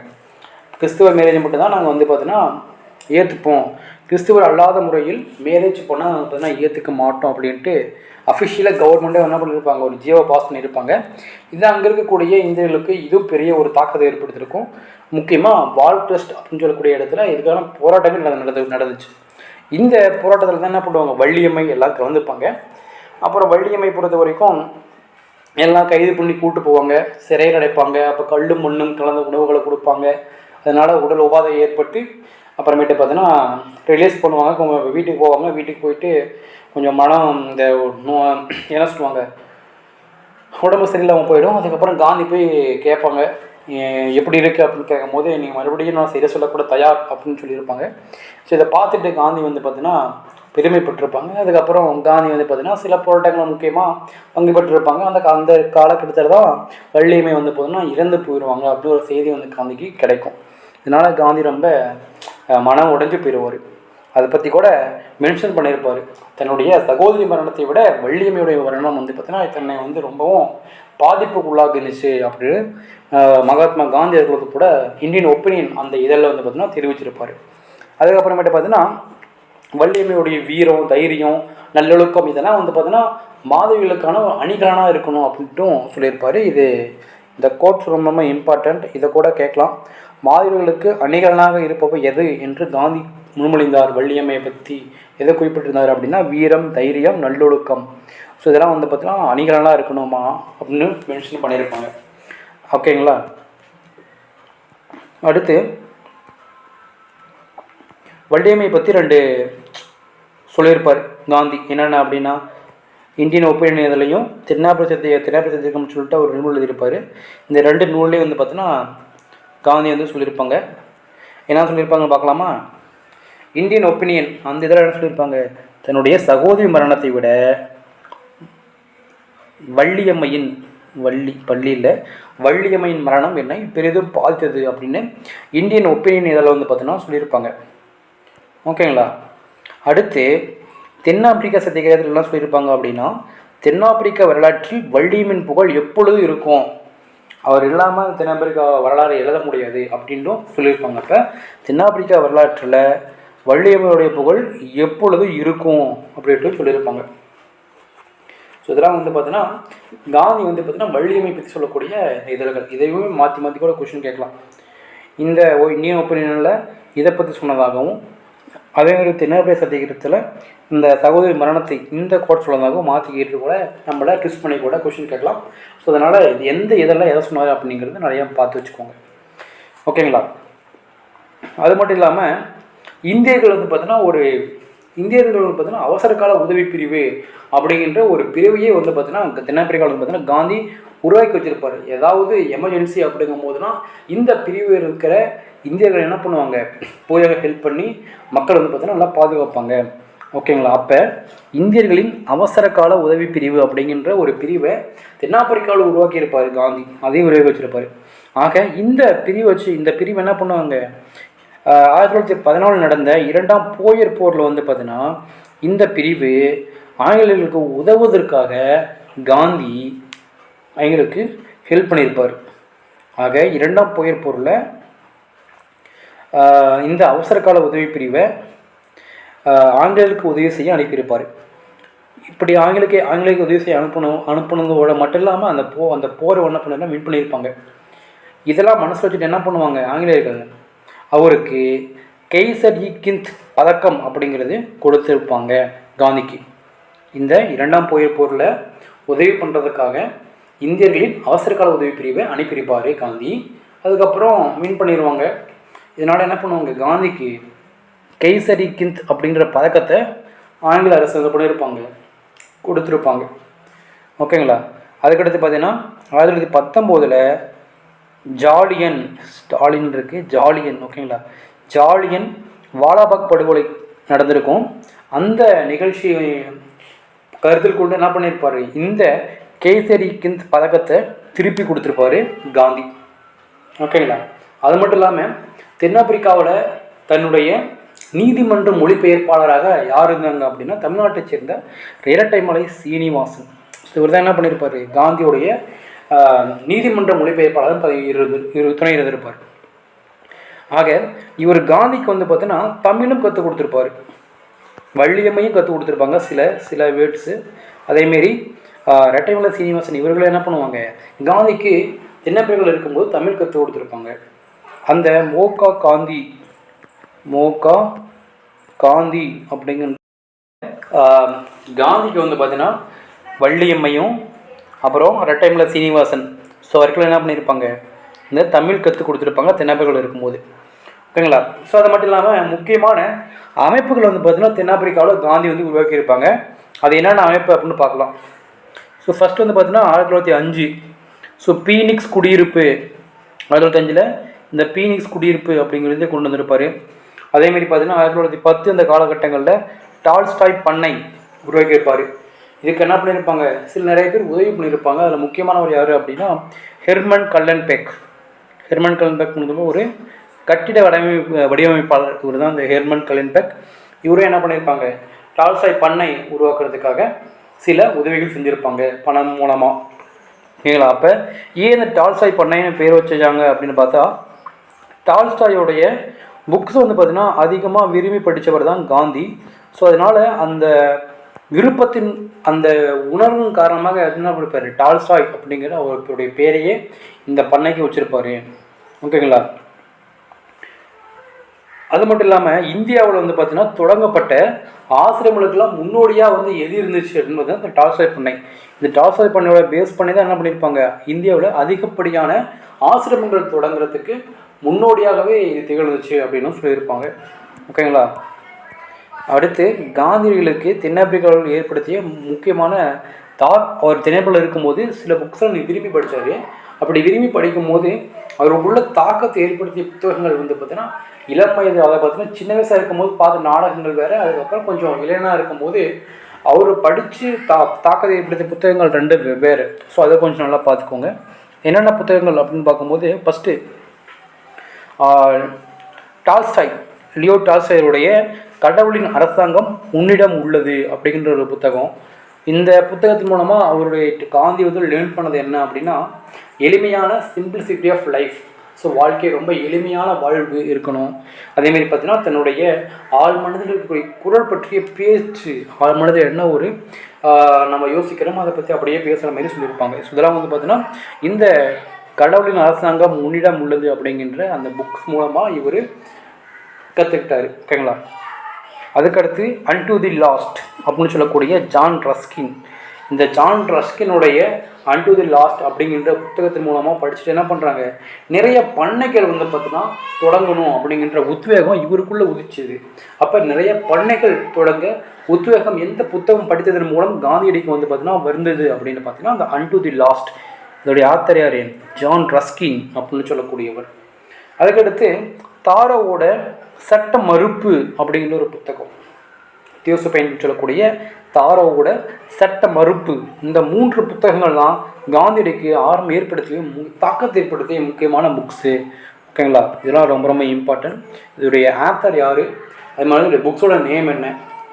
கிறிஸ்துவ மேரேஜ் மட்டும்தான் நாங்கள் வந்து பார்த்தீங்கன்னா ஏற்றுப்போம், கிறிஸ்துவர் அல்லாத முறையில் மேரேஜ் பண்ணால் நாங்கள் பார்த்தீங்கன்னா ஏற்றுக்க மாட்டோம் அப்படின்ட்டு அஃபிஷியலாக கவர்மெண்ட்டே என்ன பண்ணியிருப்பாங்க, ஒரு ஜியோ பாஸ் பண்ணியிருப்பாங்க. இது அங்கே இருக்கக்கூடிய இந்தியர்களுக்கு இது பெரிய ஒரு தாக்கத்தை ஏற்படுத்தியிருக்கும். முக்கியமாக வால் கிரஸ்ட் அப்படின்னு சொல்லக்கூடிய இடத்துல இதுக்கான போராட்டங்கள் நடந்துச்சு. இந்த போராட்டத்தில் தான் என்ன பண்ணுவாங்க, வள்ளியம்மை எல்லாம் கலந்துப்பாங்க. அப்புறம் வள்ளியம்மை பொறுத்த வரைக்கும் எல்லாம் கைது பண்ணி கூப்பிட்டு போவாங்க, சிறையில் அடைப்பாங்க. அப்போ கல்லும் மண்ணும் கலந்த உணவுகளை கொடுப்பாங்க. அதனால் உடல் உபாதை ஏற்பட்டு அப்புறமேட்டு பார்த்தீங்கன்னா ரிலீஸ் பண்ணுவாங்க. வீட்டுக்கு போவாங்க. வீட்டுக்கு போயிட்டு கொஞ்சம் மனம் இந்த என்ன சொல்லுவாங்க, உடம்பு சரியில்லாமல் போயிடும். அதுக்கப்புறம் காந்தி போய் கேட்பாங்க, எப்படி இருக்குது அப்படின்னு கேட்கும்போது, நீங்கள் மறுபடியும் நான் செய்ய சொல்லக்கூட தயார் அப்படின்னு சொல்லியிருப்பாங்க. ஸோ இதை பார்த்துட்டு காந்தி வந்து பார்த்தீங்கன்னா பெருமைப்பட்டிருப்பாங்க. அதுக்கப்புறம் காந்தி வந்து பார்த்தீங்கன்னா சில போராட்டங்கள் முக்கியமாக பங்கு பெற்றிருப்பாங்க. அந்த காலகட்டத்தில் தான் வள்ளியம்மை வந்து பார்த்தீங்கன்னா இறந்து போயிடுவாங்க அப்படி ஒரு செய்தி வந்து காந்திக்கு கிடைக்கும். இதனால் காந்தி ரொம்ப மனம் உடைஞ்சு போயிடுவார். அதை பற்றி கூட மென்ஷன் பண்ணியிருப்பார். தன்னுடைய சகோதரி மரணத்தை விட வள்ளியம்மையுடைய மரணம் வந்து பார்த்தீங்கன்னா தன்னை வந்து ரொம்பவும் பாதிப்புக்கு உள்ளாகுனுச்சு அப்படின்னு மகாத்மா காந்தி அவர்களுக்கு கூட இந்தியன் ஒப்பீனியன் அந்த இதழில் வந்து பார்த்தீங்கன்னா தெரிவிச்சிருப்பார். அதுக்கப்புறமேட்டு பார்த்தீங்கன்னா வள்ளியம்மையுடைய வீரம், தைரியம், நல்லொழுக்கம் இதெல்லாம் வந்து பார்த்தீங்கன்னா மாதவிகளுக்கான அணிகலனாக இருக்கணும் அப்படின்ட்டும் சொல்லியிருப்பார். இந்த கோட்ஸ் ரொம்ப இம்பார்ட்டண்ட். இதை கூட கேட்கலாம். மாதவிகளுக்கு அணிகலனாக இருப்பவை எது என்று காந்தி முன்மொழிந்தார்? வள்ளியம்மையை பற்றி எதை குறிப்பிட்டிருந்தார் அப்படின்னா வீரம், தைரியம், நல்லொழுக்கம். ஸோ இதெல்லாம் வந்து பார்த்தீங்கன்னா அணிகலனாக இருக்கணுமா அப்படின்னு மென்ஷன் பண்ணியிருப்பாங்க. ஓகேங்களா. அடுத்து வள்ளியம்மையை பற்றி 2 சொல்லியிருப்பார் காந்தி. என்னென்ன அப்படின்னா இந்தியன் ஒப்பீனியன் இதுலையும் திராபிரசத்தியம்னு சொல்லிட்டு ஒரு நூல் எழுதியிருப்பார். இந்த 2 நூல்லையும் வந்து பார்த்தீங்கன்னா காந்தி வந்து சொல்லியிருப்பாங்க. என்ன சொல்லியிருப்பாங்கன்னு பார்க்கலாமா. இந்தியன் ஒப்பீனியன் அந்த இதில் என்ன சொல்லியிருப்பாங்க, தன்னுடைய சகோதரி மரணத்தை விட வள்ளியம்மையின் வள்ளியம்மையின் மரணம் என்னை பெரிதும் பாதித்தது அப்படின்னு இந்தியன் ஒப்பீனியன் இதில் வந்து பார்த்தீங்கன்னா சொல்லியிருப்பாங்க. ஓகேங்களா. அடுத்து தென்னாப்பிரிக்கா சத்தியாகிரகத்தில் என்ன சொல்லியிருப்பாங்க அப்படின்னா தென்னாப்பிரிக்க வரலாற்றில் வள்ளியம்மையின் புகழ் எப்பொழுதும் இருக்கும், அவர் இல்லாமல் தென்னாப்பிரிக்கா வரலாறு எழுத முடியாது அப்படின்னும் சொல்லியிருப்பாங்க. அப்போ தென்னாப்பிரிக்கா வரலாற்றில் வள்ளியம்மையுடைய புகழ் எப்பொழுதும் இருக்கும் அப்படின்ட்டு சொல்லியிருப்பாங்க. ஸோ இதெல்லாம் வந்து பார்த்தீங்கன்னா காந்தி வந்து பார்த்தீங்கன்னா வள்ளியம்மை பற்றி சொல்லக்கூடிய இதழ்கள். இதையுமே மாற்றி கூட கொஷின் கேட்கலாம். இந்த இந்தியன் ஒப்பீனியனில் இதை பற்றி சொன்னதாகவும் அதே மாதிரி தென்னாப்பிரிக்கா சத்தியாகிரகத்தில் இந்த சகோதரி மரணத்தை இந்த கோட் சொன்னதாகவும் மாற்றி கேட்டு கூட நம்மளை ட்விஸ்ட் பண்ணி கூட கொஷின் கேட்கலாம். ஸோ அதனால் எந்த இதெல்லாம் எதை சொன்னார் அப்படிங்கிறது நிறையா பார்த்து வச்சுக்கோங்க. ஓகேங்களா. அது மட்டும் இல்லாமல் இந்தியர்கள் வந்து பார்த்தீங்கன்னா அவசர கால உதவி பிரிவு அப்படிங்கிற ஒரு பிரிவையே வந்து பார்த்தீங்கன்னா தென்னாப்பிரிக்காவில் வந்து பார்த்தீங்கன்னா காந்தி உருவாக்கி வச்சிருப்பார். ஏதாவது எமர்ஜென்சி அப்படிங்கும் போதுனா இந்த பிரிவு இருக்கிற இந்தியர்கள் என்ன பண்ணுவாங்க, போய் ஹெல்ப் பண்ணி மக்கள் வந்து பார்த்தீங்கன்னா நல்லா பாதுகாப்பாங்க. ஓகேங்களா. அப்போ இந்தியர்களின் அவசர கால உதவி பிரிவு அப்படிங்கிற ஒரு பிரிவை தென்னாப்பிரிக்காவில் உருவாக்கியிருப்பார் காந்தி. அதையும் உருவாக்கி வச்சிருப்பார். ஆக இந்த பிரிவு என்ன பண்ணுவாங்க, 1914 நடந்த 2ஆம் போயர் போரில் வந்து பார்த்தீங்கன்னா இந்த பிரிவு ஆங்கிலேயர்களுக்கு உதவுவதற்காக காந்தி அவங்களுக்கு ஹெல்ப் பண்ணியிருப்பார். ஆக 2ஆம் போயர் போரில் இந்த அவசர கால உதவி பிரிவை ஆங்கிலேயர்களுக்கு உதவி செய்ய அனுப்பியிருப்பார். இப்படி ஆங்கிலேயருக்கு உதவி செய்ய அனுப்புனதோட மட்டும் இல்லாமல் அந்த போரை என்ன பண்ணா வின் பண்ணியிருப்பாங்க. இதெல்லாம் மனசில் வச்சுட்டு என்ன பண்ணுவாங்க ஆங்கிலேயர்கள், அவருக்கு கைசர்-இ-ஹிந்த் பதக்கம் அப்படிங்கிறது கொடுத்துருப்பாங்க காந்திக்கு. இந்த 2ஆம் போயர் போரில் உதவி பண்ணுறதுக்காக இந்தியர்களின் அவசர கால உதவி பிரிவை அனுப்பியிருப்பார் காந்தி. அதுக்கப்புறம் வின் பண்ணிடுவாங்க. இதனால் என்ன பண்ணுவாங்க, காந்திக்கு கைசர்-இ-ஹிந்த் அப்படிங்கிற பதக்கத்தை ஆங்கில அரசு கொடுத்துருப்பாங்க. ஓகேங்களா. அதுக்கடுத்து பார்த்தீங்கன்னா 1919 ஸ்டாலின் இருக்குது, ஜாலியன். ஓகேங்களா. ஜாலியன் வாலாபாக் படுகொலை நடந்திருக்கும். அந்த நிகழ்ச்சி கருத்தில் கொண்டு என்ன பண்ணியிருப்பார், இந்த கைசர்-இ-ஹிந்த் பதக்கத்தை திருப்பி கொடுத்துருப்பாரு காந்தி. ஓகேங்களா. அது மட்டும் இல்லாமல் தென்னாப்பிரிக்காவில் தன்னுடைய நீதிமன்ற மொழிபெயர்ப்பாளராக யார் இருந்தாங்க அப்படின்னா தமிழ்நாட்டை சேர்ந்த இரட்டைமலை சீனிவாசன். இவர் தான் என்ன பண்ணியிருப்பார், காந்தியோடைய நீதிமன்ற மொழிபெயர்ப்பாளர் துணை இருந்திருப்பார். ஆக இவர் காந்திக்கு வந்து பார்த்தீங்கன்னா தமிழும் கற்றுக் கொடுத்துருப்பார், வள்ளியம்மையும் கற்றுக் கொடுத்துருப்பாங்க சில வேர்ட்ஸு. அதேமாரி இரட்டைமலை சீனிவாசன் இவர்களும் என்ன பண்ணுவாங்க, காந்திக்கு தென்னாப்பிரிக்காவில் இருக்கும்போது தமிழ் கற்றுக் கொடுத்துருப்பாங்க. அந்த மோகா காந்தி அப்படிங்கிற காந்திக்கு வந்து பார்த்தீங்கன்னா வள்ளியம்மையும் அப்புறம் இரட்டைமலை சீனிவாசன் அவர்கள் என்ன பண்ணியிருப்பாங்க, இந்த தமிழ் கற்றுக் கொடுத்துருப்பாங்க தென்னாப்பிரிக்காவில் இருக்கும்போது. ஓகேங்களா. ஸோ அது மட்டும் இல்லாமல் முக்கியமான அமைப்புகள் வந்து பார்த்தீங்கன்னா தென்னாப்பிரிக்காவில் காந்தி வந்து உருவாக்கியிருப்பாங்க. அது என்னென்ன அமைப்பு அப்படின்னு பார்க்கலாம். ஸோ ஃபஸ்ட்டு வந்து பார்த்தீங்கன்னா 1905 பீனிக்ஸ் குடியிருப்பு, 1905 இந்த பீனிக்ஸ் குடியிருப்பு அப்படிங்கிறத கொண்டு வந்திருப்பார். அதேமாரி பார்த்தீங்கன்னா 1910 அந்த காலகட்டங்களில் டால்ஸ்டாய் பண்ணை உருவாக்கியிருப்பார். இதுக்கு என்ன பண்ணியிருப்பாங்க, நிறைய பேர் உதவி பண்ணியிருப்பாங்க. அதில் முக்கியமானவர் யார் அப்படின்னா ஹெர்மன் கல்லன்பெக் ஒரு கட்டிட வடிவமைப்பாளர். இவர் தான் இந்த ஹெர்மன் கல்லன்பெக். இவரும் என்ன பண்ணியிருப்பாங்க, டால்ஸ்டாய் பண்ணை உருவாக்குறதுக்காக சில உதவிகள் செஞ்சுருப்பாங்க பணம் மூலமாக. ஓகேங்களா. அப்போ ஏன் இந்த டால்ஸ்டாய் பண்ணைன்னு பேர் வச்சாங்க அப்படின்னு பார்த்தா, டால்ஸ்டாயோடைய புக்ஸ் வந்து பார்த்திங்கன்னா அதிகமாக விரும்பி படித்தவர் தான் காந்தி. ஸோ அதனால் அந்த விருப்பத்தின் அந்த உணர்வின் காரணமாக என்ன படிப்பார், டால்ஸ்டாய் அப்படிங்கிற அவருடைய பேரையே இந்த பண்ணைக்கு வச்சுருப்பார். ஓகேங்களா. அது மட்டும் இல்லாமல் இந்தியாவில் வந்து பார்த்தீங்கன்னா தொடங்கப்பட்ட ஆசிரமங்களுக்கெல்லாம் முன்னோடியாக வந்து எது இருந்துச்சு என்பது அந்த டால்ஸ்டாய் பண்ணை. இந்த டால்ஸ்டாய் பண்ணையோட பேஸ் பண்ணி தான் என்ன பண்ணியிருப்பாங்க, இந்தியாவில் அதிகப்படியான ஆசிரமங்கள் தொடங்குறதுக்கு முன்னோடியாகவே இது திகழ்ந்துச்சு அப்படின்னு சொல்லியிருப்பாங்க. ஓகேங்களா. அடுத்து காந்தியடிகளுக்கு தென்னாப்பிரிக்காவில் ஏற்படுத்திய முக்கியமான அவர் தென்னாப்பிரிக்காவில் இருக்கும்போது சில புக்ஸை விரும்பி படித்தார். அப்படி விரும்பி படிக்கும் போது அவருக்குள்ள தாக்கத்தை ஏற்படுத்திய புத்தகங்கள் வந்து பார்த்தீங்கன்னா இளம் வயது, அதை பார்த்தீங்கன்னா சின்ன வயசாக இருக்கும்போது பார்த்த நாடகங்கள் வேறு, அதுக்கப்புறம் கொஞ்சம் இளைஞனாக இருக்கும்போது அவர் படித்து தாக்கத்தை ஏற்படுத்திய புத்தகங்கள் 2 வெவ்வேறு. ஸோ அதை கொஞ்சம் நல்லா பார்த்துக்கோங்க. என்னென்ன புத்தகங்கள் அப்படின்னு பார்க்கும்போது ஃபஸ்ட்டு டால்ஸ்டாய், லியோ டால்ஸ்டாயுடைய கடவுளின் அரசாங்கம் உன்னிடம் உள்ளது அப்படிங்கிற ஒரு புத்தகம். இந்த புத்தகத்தின் மூலமாக அவருடைய காந்தி வந்து லேர்ன் பண்ணது என்ன அப்படின்னா எளிமையான சிம்பிளிசிட்டி ஆஃப் லைஃப். ஸோ வாழ்க்கை ரொம்ப எளிமையான வாழ்வு இருக்கணும். அதேமாரி பார்த்தீங்கன்னா தன்னுடைய ஆள் மனதில் இருக்கக்கூடிய குரல் பற்றிய பேச்சு, ஆள் மனதில் என்ன ஒரு நம்ம யோசிக்கிறோமோ அதை பற்றி அப்படியே பேசுகிற மாதிரி சொல்லியிருப்பாங்க. ஸோ இதெல்லாம் வந்து பார்த்தீங்கன்னா இந்த கடவுளின் அரசாங்கம் உன்னிடம் உள்ளது அப்படிங்கிற அந்த புக்ஸ் மூலமாக இவர் கற்றுக்கிட்டாரு. ஓகேங்களா. அதுக்கடுத்து அன்டு தி லாஸ்ட் அப்படின்னு சொல்லக்கூடிய ஜான் ரஸ்கின். இந்த ஜான் ரஸ்கினுடைய அன்டு தி லாஸ்ட் அப்படிங்கிற புத்தகத்தின் மூலமாக படிச்சுட்டு என்ன பண்ணுறாங்க, நிறைய பண்ணைகள் வந்து பார்த்தீங்கன்னா தொடங்கணும் அப்படிங்கிற உத்வேகம் இவருக்குள்ளே உதிச்சுது. அப்போ நிறைய பண்ணைகள் தொடங்க உத்வேகம் எந்த புத்தகம் படித்ததன் மூலம் காந்தியடிக்கு வந்து பார்த்தீங்கன்னா வந்தது அப்படின்னு பார்த்தீங்கன்னா அந்த அன்டு தி லாஸ்ட். இதோடைய ஆத்தர் யார், ஜான் ரஸ்கின் அப்படின்னு சொல்லக்கூடியவர். அதுக்கடுத்து தாரோவோட சட்ட மறுப்பு அப்படிங்கிற ஒரு புத்தகம், தியோசபைன்னு சொல்லக்கூடிய தாரோவோட சட்ட மறுப்பு. இந்த 3 புத்தகங்கள் தான் காந்தியடிக்கு ஏற்படுத்திய தாக்கத்தை ஏற்படுத்திய முக்கியமான புக்ஸு. ஓகேங்களா. இதெல்லாம் ரொம்ப ரொம்ப இம்பார்ட்டன்ட். இதோடைய ஆத்தர் யார், அது மாதிரி புக்ஸோட நேம் என்ன,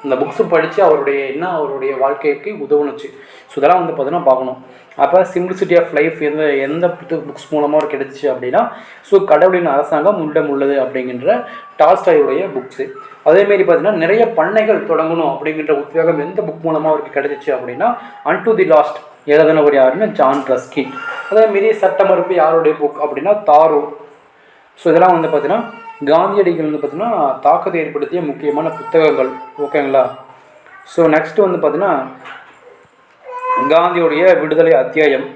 இந்த புக்ஸு படித்து அவருடைய வாழ்க்கைக்கு உதவுனுச்சு. ஸோ இதெல்லாம் வந்து பார்த்தீங்கன்னா பார்க்கணும். அப்போ சிம்பிளிசிட்டி ஆஃப் லைஃப் எந்த புக்ஸ் மூலமாக அவர் கிடைச்சிச்சு அப்படின்னா ஸோ கடவுளின் அரசாங்கம் உன்னிடம் உள்ளது அப்படிங்கிற டால்ஸ்டாயுடைய புக்ஸு. அதேமாரி பார்த்தீங்கன்னா நிறைய பண்ணைகள் தொடங்கணும் அப்படிங்கிற உத்வேகம் எந்த புக் மூலமாக அவருக்கு கிடைச்சிச்சு அப்படின்னா அன்டு தி லாஸ்ட் எழுதினவர் யாருன்னா ஜான் ரஸ்கின். அதேமாரி சட்ட மறுப்பு யாருடைய புக் அப்படின்னா தாரோ. ஸோ இதெல்லாம் வந்து பார்த்தீங்கன்னா காந்தியடிகள் வந்து பார்த்தீங்கன்னா தாக்கத்தை ஏற்படுத்திய முக்கியமான புத்தகங்கள். ஓகேங்களா. ஸோ நெக்ஸ்ட் வந்து பார்த்தீங்கன்னா காந்தியோடைய விடுதலை அத்தியாயம்.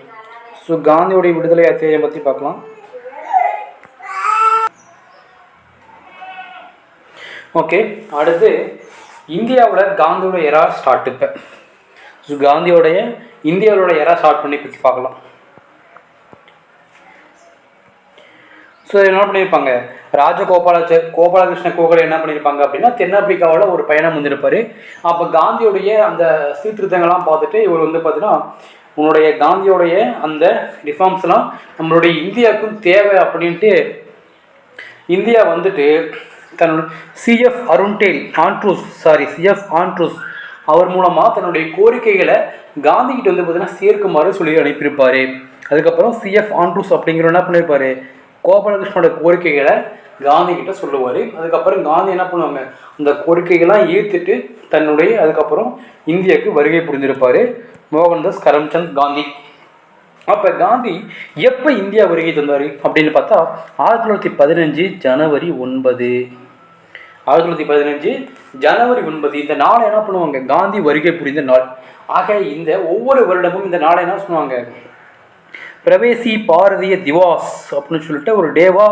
ஸோ காந்தியோடைய விடுதலை அத்தியாயம் பற்றி பார்க்கலாம். ஓகே. அடுத்து இந்தியாவில் காந்தியோட எரா ஸ்டார்ட். இப்போ ஸோ இந்தியாவோட எரா ஸ்டார்ட் பண்ணி பற்றி பார்க்கலாம். ஸோ என்ன பண்ணியிருப்பாங்க, கோபாலகிருஷ்ண கோகலே என்ன பண்ணியிருப்பாங்க அப்படின்னா தென்னாப்பிரிக்காவில் ஒரு பயணம் வந்திருப்பார். அப்போ காந்தியோடைய அந்த சீர்திருத்தங்கள்லாம் பார்த்துட்டு இவர் வந்து பார்த்தீங்கன்னா காந்தியோடைய அந்த ரிஃபார்ம்ஸ்லாம் நம்மளுடைய இந்தியாவுக்கும் தேவை அப்படின்ட்டு இந்தியா வந்துட்டு தன்னோட சிஎஃப் ஆண்ட்ரூஸ் அவர் மூலமாக தன்னுடைய கோரிக்கைகளை காந்திகிட்ட வந்து பார்த்தீங்கன்னா சேர்க்குமாறு சொல்லி அனுப்பியிருப்பார். அதுக்கப்புறம் சிஎஃப் ஆண்ட்ரூஸ் அப்படிங்கிற என்ன பண்ணியிருப்பார், கோபாலகிருஷ்ணனோட கோரிக்கைகளை காந்தி கிட்ட சொல்லுவார். அதுக்கப்புறம் காந்தி என்ன பண்ணுவாங்க, அந்த கோரிக்கைகள்லாம் ஏற்றுட்டு அதுக்கப்புறம் இந்தியாவுக்கு வருகை புரிந்திருப்பார் மோகன்தாஸ் கரம்சந்த் காந்தி. அப்போ காந்தி எப்போ இந்தியா வருகை தந்தார் அப்படின்னு பார்த்தா 1915 ஜனவரி 9. 1915 ஜனவரி 9 இந்த நாளை என்ன பண்ணுவாங்க, காந்தி வருகை புரிந்த நாள். ஆக இந்த ஒவ்வொரு வருடமும் இந்த நாளை என்ன சொல்லுவாங்க, பிரவேசி பாரதிய திவாஸ் அப்படின்னு சொல்லிட்டு ஒரு டேவா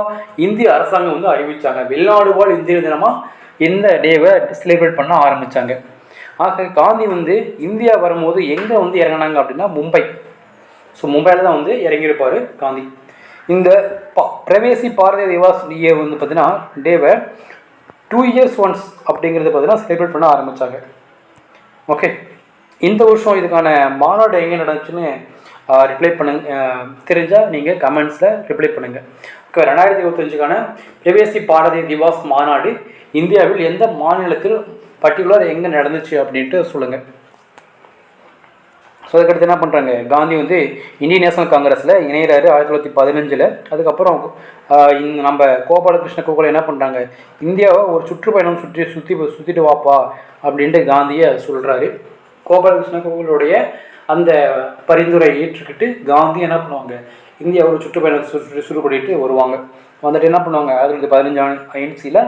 இந்திய அரசாங்கம் வந்து அறிவித்தாங்க. வெளிநாடு வாழ் இந்திய தினமாக இந்த டேவை செலிப்ரேட் பண்ண ஆரம்பித்தாங்க. ஆக காந்தி வந்து இந்தியா வரும்போது எங்கே வந்து இறங்கினாங்க அப்படின்னா மும்பை. ஸோ மும்பையில் தான் வந்து இறங்கியிருப்பார் காந்தி. இந்த பிரவேசி பாரதிய திவாஸ் டே வந்து பார்த்தீங்கன்னா டேவை 2 years once அப்படிங்கிறத பார்த்தீங்கன்னா செலிப்ரேட் பண்ண ஆரம்பித்தாங்க. ஓகே. இந்த வருஷம் இதுக்கான மாநாடு எங்கே நடந்துச்சுன்னு ரிப்ளை பண்ணுங்க, தெரிஞ்சால் நீங்கள் கமெண்ட்ஸில் ரிப்ளை பண்ணுங்கள். ஓகே. 2025க்கான பிரவேசி பாரதிய திவாஸ் மாநாடு இந்தியாவில் எந்த மாநிலத்தில் பர்டிகுலர் எங்கே நடந்துச்சு அப்படின்ட்டு சொல்லுங்கள். ஸோ அதுக்கடுத்து என்ன பண்ணுறாங்க, காந்தி வந்து இந்தியன் நேஷனல் காங்கிரஸில் இணையிறாரு 1915. அதுக்கப்புறம் நம்ம கோபாலகிருஷ்ண கோகலே என்ன பண்ணுறாங்க, இந்தியாவை ஒரு சுற்றுப்பயணம் சுற்றிட்டு வாப்பா அப்படின்ட்டு காந்தியை சொல்கிறாரு. கோபாலகிருஷ்ண கோகலுடைய அந்த பரிந்துரை ஏற்றுக்கிட்டு காந்தி என்ன பண்ணுவாங்க, இந்தியா ஒரு சுற்றுப்பயணம் சுறு பண்ணிட்டு வருவாங்க. வந்துட்டு என்ன பண்ணுவாங்க 1915 ஐஎன்சியில்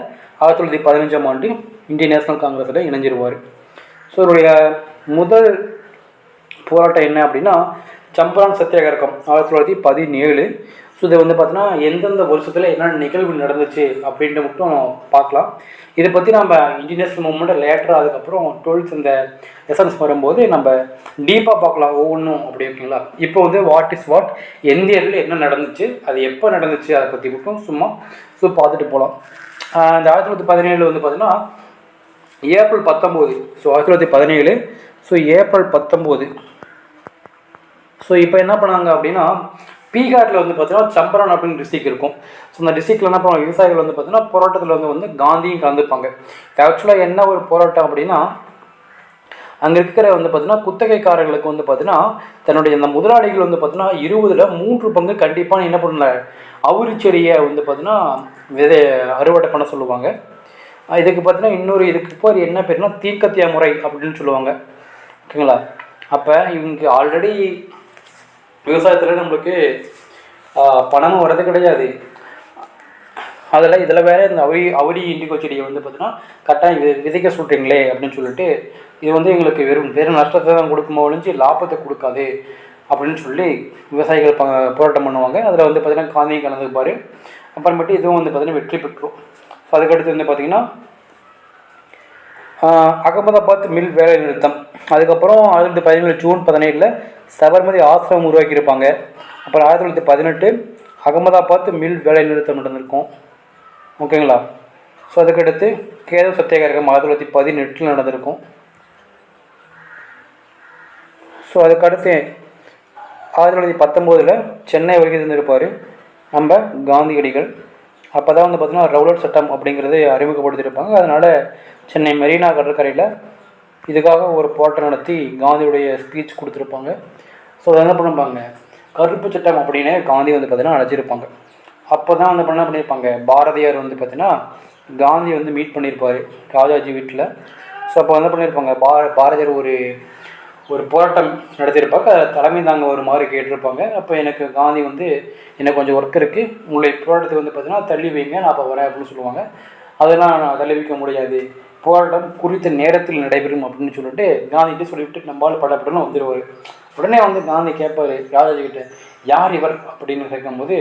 1915 இந்திய நேஷனல் காங்கிரஸில் இணைஞ்சிருவார். ஸோ இவருடைய முதல் போராட்டம் என்ன அப்படின்னா சம்பரான் சத்தியாகிரகம் 1917. ஸோ இதை பார்த்தீங்கன்னா எந்தெந்த வருஷத்தில் என்னென்ன நிகழ்வு நடந்துச்சு அப்படின்ட்டு மட்டும் பார்க்கலாம். இதை பற்றி நம்ம இந்தியன் நேஷனல் மூவ்மெண்ட் லேட்டராக அதுக்கப்புறம் 12th இந்த லெசன்ஸ் வரும்போது நம்ம டீப்பாக பார்க்கலாம் ஒவ்வொன்றும் அப்படி இருக்குங்களா. இப்போ வாட் இஸ் வாட், எந்த இயரில் என்ன நடந்துச்சு, அது எப்போ நடந்துச்சு, அதை பற்றி மட்டும் சும்மா பார்த்துட்டு போகலாம். இந்த 1917 பார்த்தீங்கன்னா April 19. So 1917. So April 19. So இப்போ என்ன பண்ணாங்க அப்படின்னா பீகாரில் பார்த்தீங்கன்னா சம்பரான் அப்படின்னு டிஸ்ட்ரிக்ட் இருக்கும். ஸோ அந்த டிஸ்ட்ரிக்டில் என்ன பண்ணுவாங்க, விவசாயிகள் பார்த்தீங்கன்னா போராட்டத்தில் காந்தியும் கலந்துப்பாங்க. ஆக்சுவலாக என்ன ஒரு போராட்டம் அப்படின்னா அங்கே இருக்கிற பார்த்தீங்கன்னா குத்தகைக்காரர்களுக்கு பார்த்தீங்கன்னா தன்னுடைய இந்த முதலாளிகள் பார்த்தீங்கன்னா 20ல் 3 பங்கு கண்டிப்பாக என்ன பண்ணல அவுரி செடியை பார்த்தீங்கன்னா விதை அறுவடை பண்ண சொல்லுவாங்க. இதுக்கு பார்த்தீங்கன்னா இன்னொரு இதுக்கு இப்போ என்ன பேர்னா தீர்க்கத்தியா முறை அப்படின்னு சொல்லுவாங்க. ஓகேங்களா. அப்போ இவங்க ஆல்ரெடி விவசாயத்தில் நம்மளுக்கு பணமும் வர்றது கிடையாது. இதில் வேறு இந்த அவுரி இண்டிகோ செடியை பார்த்தீங்கன்னா கட்டாயம் விதைக்க சொல்கிறீங்களே அப்படின்னு சொல்லிட்டு இது எங்களுக்கு வெறும் நஷ்டத்தை தான் கொடுக்குமோ ஒழிஞ்சு லாபத்தை கொடுக்காது அப்படின்னு சொல்லி விவசாயிகள் போராட்டம் பண்ணுவாங்க. அதில் பார்த்தீங்கன்னா காந்தியும் கலந்துப்பார். அப்புறமேட்டு இதுவும் பார்த்தீங்கன்னா வெற்றி பெற்றோம். ஸோ அதுக்கடுத்து பார்த்தீங்கன்னா அகமதாபாத் மில் வேலை நிறுத்தம். அதுக்கப்புறம் 1917 ஜூன் 17 சபர்மதி ஆசிரமம் உருவாக்கியிருப்பாங்க. அப்புறம் 1918 அகமதாபாத் மில் வேலை நிறுத்தம் நடந்திருக்கும். ஓகேங்களா. ஸோ அதுக்கடுத்து கேதவ் சத்தியாகிரகம் 1918 நடந்திருக்கும். ஸோ அதுக்கடுத்து 1919 சென்னை வரைக்கும் இருந்திருப்பார் நம்ம காந்தியடிகள். அப்போ தான் பார்த்தீங்கன்னா ரவுலட் சட்டம் அப்படிங்கிறது அறிமுகப்படுத்தியிருப்பாங்க. அதனால் சென்னை மெரினா கடற்கரையில் இதுக்காக ஒரு போராட்டம் நடத்தி காந்தியுடைய ஸ்பீச் கொடுத்துருப்பாங்க. ஸோ அதை என்ன பண்ணிருப்பாங்க, கருப்பு சட்டம் அப்படின்னு காந்தி பார்த்தீங்கன்னா அழைச்சிருப்பாங்க. அப்போ தான் என்ன பண்ணியிருப்பாங்க, பாரதியார் பார்த்தீங்கன்னா காந்தி மீட் பண்ணியிருப்பார் ராஜாஜி வீட்டில். ஸோ அப்போ என்ன பண்ணியிருப்பாங்க, பாரதியார் ஒரு போராட்டம் நடத்தியிருப்பாங்க. தலைமை தாங்க ஒரு மாதிரி கேட்டிருப்பாங்க. அப்போ எனக்கு காந்தி எனக்கு கொஞ்சம் ஒர்க் இருக்குது, உங்களுடைய போராட்டத்தை பார்த்தீங்கன்னா தள்ளி வைங்க, நான் அப்போ வரேன் அப்படின்னு சொல்லுவாங்க. அதெல்லாம் நான் தள்ளி வைக்க முடியாது, போராட்டம் குறித்த நேரத்தில் நடைபெறும் அப்படின்னு சொல்லிட்டு காந்திகிட்ட சொல்லிவிட்டு நம்மளால் படப்படணும் வந்துடுவார். உடனே காந்தி கேட்பார் ராஜாஜி கிட்ட, யார் இவர் அப்படின்னு கேட்கும்போது,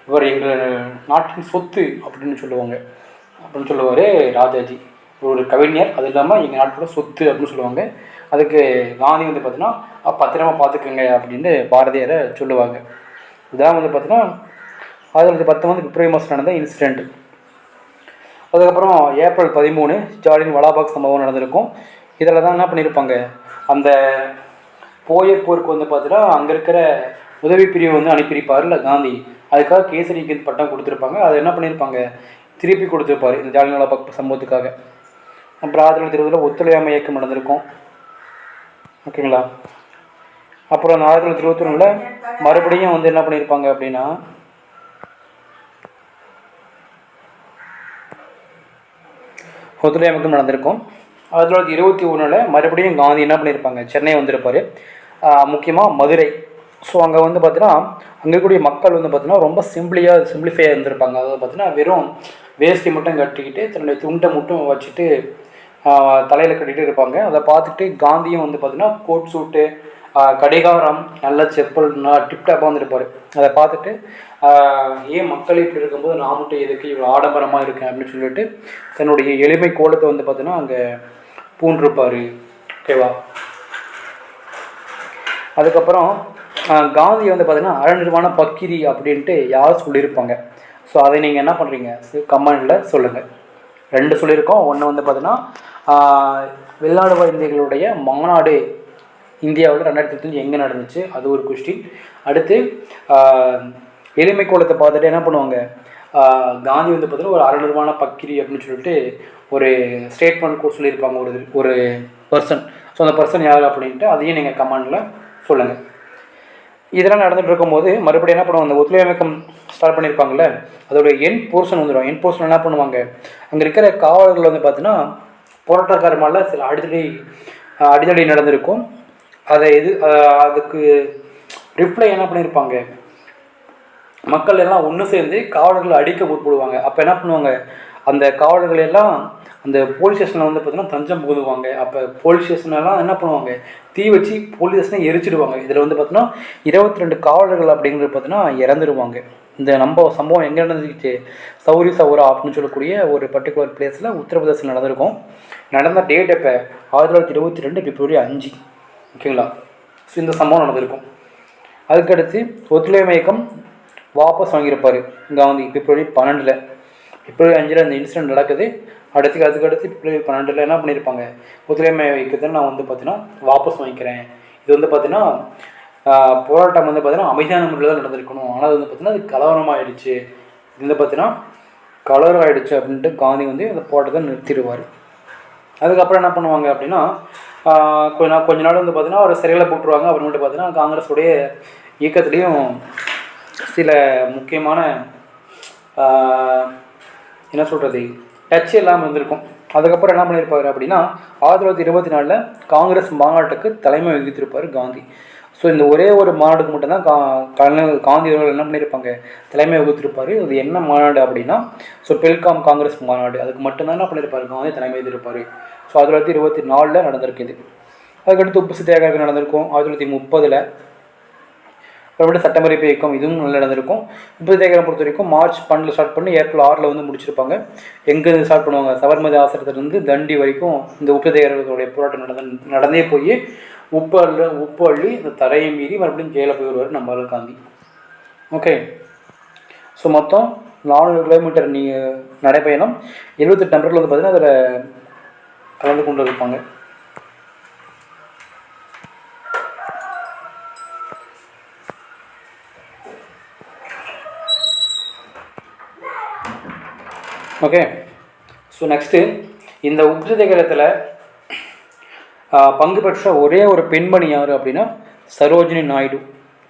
இவர் எங்கள் நாட்டின் சொத்து அப்படின்னு சொல்லுவார் ராஜாஜி. ஒரு கவிஞர், அது இல்லாமல் எங்கள் நாட்டோட சொத்து அப்படின்னு சொல்லுவாங்க. அதுக்கு காந்தி பார்த்தீங்கன்னா பத்திரமா பார்த்துக்கோங்க அப்படின்னு பாரதியாரை சொல்லுவாங்க. இதான் பார்த்தீங்கன்னா 1919 பிப்ரவரி மாதம் நடந்த இன்சிடெண்ட். அதுக்கப்புறம் ஏப்ரல் 13 ஜாலியன் வாலாபாக் சம்பவம் நடந்திருக்கும். இதில் தான் என்ன பண்ணியிருப்பாங்க, அந்த போயர் போருக்கு பார்த்தீங்கன்னா அங்கே இருக்கிற உதவி பிரிவு அனுப்பியிருப்பார்ல காந்தி, அதுக்காக கேசரிக்கு பட்டம் கொடுத்துருப்பாங்க. அதை என்ன பண்ணியிருப்பாங்க, திருப்பி கொடுத்துருப்பார் இந்த ஜாலியன் வாலாபாக் சம்பவத்துக்காக. அப்புறம் 1920 ஒத்துழையாமை இயக்கம் நடந்திருக்கும். ஓகேங்களா. அப்புறம் 1921 மறுபடியும் என்ன பண்ணியிருப்பாங்க அப்படின்னா ஒத்துழையாமைக்கும் நடந்திருக்கும். 1921 மறுபடியும் காந்தி என்ன பண்ணியிருப்பாங்க, சென்னை வந்திருப்பார், முக்கியமாக மதுரை. ஸோ அங்கே பார்த்தீங்கன்னா அங்கே இருக்கக்கூடிய மக்கள் பார்த்தீங்கன்னா ரொம்ப சிம்பிளிஃபையாக இருந்திருப்பாங்க. அதாவது பார்த்தீங்கன்னா வெறும் வேஷ்டி மட்டும் கட்டிக்கிட்டு தன்னுடைய துண்டை மட்டும் வச்சுட்டு தலையில் கட்டிகிட்டு இருப்பாங்க. அதை பார்த்துட்டு காந்தியும் பார்த்தீங்கன்னா கோட் சூட்டு, கடிகாரம், நல்ல செப்பல், டிப்டாப்பாக வந்துருப்பார். அதை பார்த்துட்டு ஏன் மக்கள் இப்படி இருக்கும்போது நான் மட்டும் எதுக்கு இவ்வளோ ஆடம்பரமாக இருக்கேன் அப்படின்னு சொல்லிட்டு தன்னுடைய எளிமை கோலத்தை பார்த்தீங்கன்னா அங்கே பூண்டிருப்பார். ஓகேவா. அதுக்கப்புறம் காந்தி பார்த்தீங்கன்னா அறநிர்வாண பக்கிரி அப்படின்ட்டு யார் சொல்லியிருப்பாங்க. ஸோ அதை நீங்கள் என்ன பண்ணுறீங்க, கமெண்டில் சொல்லுங்கள். 2 சொல்லியிருக்கோம். ஒன்று பார்த்தீங்கன்னா வெளிநாடு வாழ் இந்தியர்களுடைய மாநாடு இந்தியாவில் 2005 எங்கே நடந்துச்சு, அது ஒரு கொஸ்டின். அடுத்து எளிமை கோலத்தை பார்த்துட்டு என்ன பண்ணுவாங்க, காந்தி பார்த்தீங்கன்னா ஒரு அறநிர்வாண பக்கிரி அப்படின்னு சொல்லிட்டு ஒரு ஸ்டேட்மெண்ட் கூட சொல்லியிருப்பாங்க ஒரு பர்சன். ஸோ அந்த பர்சன் யார் அப்படின்ட்டு அதையும் நீங்கள் கமெண்டில் சொல்லுங்கள். இதெல்லாம் நடந்துகிட்டு இருக்கும்போது மறுபடியும் என்ன பண்ணுவாங்க, அந்த ஒத்துழையாமைக்கம் ஸ்டார்ட் பண்ணியிருப்பாங்கள்ல, அதோட எண்ட் போர்ஷன் வந்துடும். எண்ட் போர்ஷன் என்ன பண்ணுவாங்க, அங்கே இருக்கிற காவலர்கள் பார்த்தீங்கன்னா போராட்டக்காரமால சில அடிதடி நடந்திருக்கும். அதுக்கு ரிப்ளை என்ன பண்ணியிருப்பாங்க, மக்கள் எல்லாம் ஒன்று சேர்ந்து காவலர்களை அடிக்க முற்படுவாங்க. அப்போ என்ன பண்ணுவாங்க, அந்த காவலர்கள் எல்லாம் அந்த போலீஸ் ஸ்டேஷனில் வந்து பார்த்திங்கன்னா தஞ்சம் புகுதுவாங்க. அப்போ போலீஸ் ஸ்டேஷனெல்லாம் என்ன பண்ணுவாங்க, தீ வச்சு போலீஸ் ஸ்டேஷனை எரிச்சிடுவாங்க. இதில் வந்து பார்த்தீங்கன்னா 22 காவலர்கள் அப்படிங்கிறது பார்த்தீங்கன்னா இறந்துருவாங்க. இந்த சம்பவம் எங்கே நடந்துச்சு, சௌரி சௌரா அப்படின்னு சொல்லக்கூடிய ஒரு பர்டிகுலர் பிளேஸில் உத்தரப்பிரதேசத்தில் நடந்திருக்கும். நடந்த டேட் எப்போ 1922 பிப்ரவரி 5. ஓகேங்களா. ஸோ இந்த சம்பவம் நடந்திருக்கும். அதுக்கடுத்து ஒத்துழையாமை இயக்கம் வாபஸ் வாங்கியிருப்பார் காந்தி பிப்ரவரி 12. பிப்ரவரி 5 அந்த இன்சிடென்ட் நடக்குது. அதுக்கடுத்து பிப்ரவரி 12 என்ன பண்ணியிருப்பாங்க, ஒத்துழையாமை இயக்கத்தை நான் வந்து பார்த்தீங்கன்னா வாபஸ் வாங்கிக்கிறேன். இது வந்து பார்த்தீங்கன்னா போராட்டம் வந்து பார்த்தீங்கன்னா அமைதியான முறையில் தான் நடந்திருக்கணும், ஆனால் அது வந்து பார்த்தீங்கன்னா அது கலவரமாகிடுச்சு, இது வந்து பார்த்தீங்கன்னா கலவரம் ஆகிடுச்சு அப்படின்ட்டு காந்தி வந்து அந்த போராட்டத்தை நிறுத்திடுவார். அதுக்கப்புறம் என்ன பண்ணுவாங்க அப்படின்னா கொஞ்ச நாள் வந்து பார்த்தீங்கன்னா அவர் சிறையில் போட்டுருவாங்க. அப்புறமேட்டு பார்த்தீங்கன்னா காங்கிரஸுடைய இயக்கத்துலேயும் சில முக்கியமான என்ன சொல்கிறது டச் எல்லாம் இருந்திருக்கும். அதுக்கப்புறம் என்ன பண்ணியிருப்பார் அப்படின்னா 1924 காங்கிரஸ் மாநாட்டுக்கு தலைமை வகித்திருப்பார் காந்தி. ஸோ இந்த ஒரே ஒரு மாநாட்டுக்கு மட்டும்தான் காந்தி அவர்கள் என்ன பண்ணியிருப்பாங்க, தலைமை வகுத்திருப்பார். அது என்ன மாநாடு அப்படின்னா பெல்காம் காங்கிரஸ் மாநாடு. அதுக்கு மட்டும்தான் என்ன பண்ணியிருப்பார், காந்தி தலைமை வகித்திருப்பார். ஸோ 1924 நடந்திருக்குது. அதுக்கடுத்து உப்பு சத்தியாகிரகம் நடந்திருக்கும் 1930. அப்புறமேட்டு சட்டமறிப்பு இயக்கம், இதுவும் நல்லா நடந்திருக்கும். உப்பு சத்தியாகிரகம் பொறுத்த வரைக்கும் மார்ச் 12 ஸ்டார்ட் பண்ணி ஏப்ரல் 6 வந்து முடிச்சிருப்பாங்க. எங்கேருந்து ஸ்டார்ட் பண்ணுவாங்க, சபர்மதி ஆசிரமத்திலிருந்து தண்டி வரைக்கும் இந்த உப்பு சத்தியாகிரகத்துடைய போராட்டம் நடந்தே போய் உப்பு அள்ளி இந்த தடையை மீறி மறுபடியும் ஜெயிலில் போய் வருவார் நம்ம காந்தி. ஓகே. ஸோ மொத்தம் 400 கிலோமீட்டர் நடைப்பயணம் 78 நபர்கள் வந்து பார்த்தீங்கன்னா அதில் கலந்து கொண்டு இருப்பாங்க. ஓகே. ஸோ நெக்ஸ்ட்டு இந்த உப்பு சத்தியாகிரகத்தில் பங்கு பெற்ற ஒரே ஒரு பெண்மணி யார் அப்படின்னா சரோஜினி நாயுடு.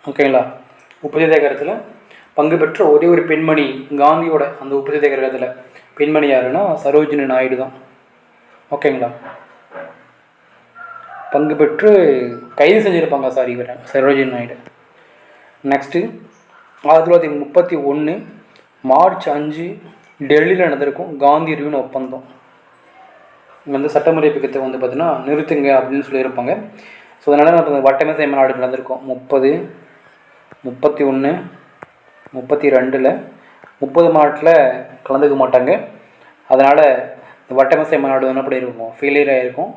ஓகேங்களா. உப்பு சத்தியாகிரகத்தில் பங்கு பெற்ற ஒரே ஒரு பெண்மணி காந்தியோட அந்த உப்பு சத்தியாகிரகத்தில் பெண்மணி யாருன்னா சரோஜினி நாயுடு தான். ஓகேங்களா. பங்கு பெற்று கைது செஞ்சுருப்பாங்க சரோஜினி நாயுடு. நெக்ஸ்ட்டு 1931 மார்ச் 5 டெல்லியில் நடந்திருக்கும் காந்தி இருவின் ஒப்பந்தம். வந்து சட்டமறிப்பு இயக்கத்தை வந்து பார்த்தீங்கன்னா நிறுத்துங்க அப்படின்னு சொல்லியிருப்பாங்க. ஸோ அதனால் இப்போ வட்டமேசை மாநாடு நடந்திருக்கும் 30, 31, 32. 30 மாநாட்டில் கலந்துக்க மாட்டாங்க. அதனால் இந்த வட்டமேசை மாநாடு என்ன பண்ணியிருக்கும், ஃபெயிலியர் ஆகிருக்கும்.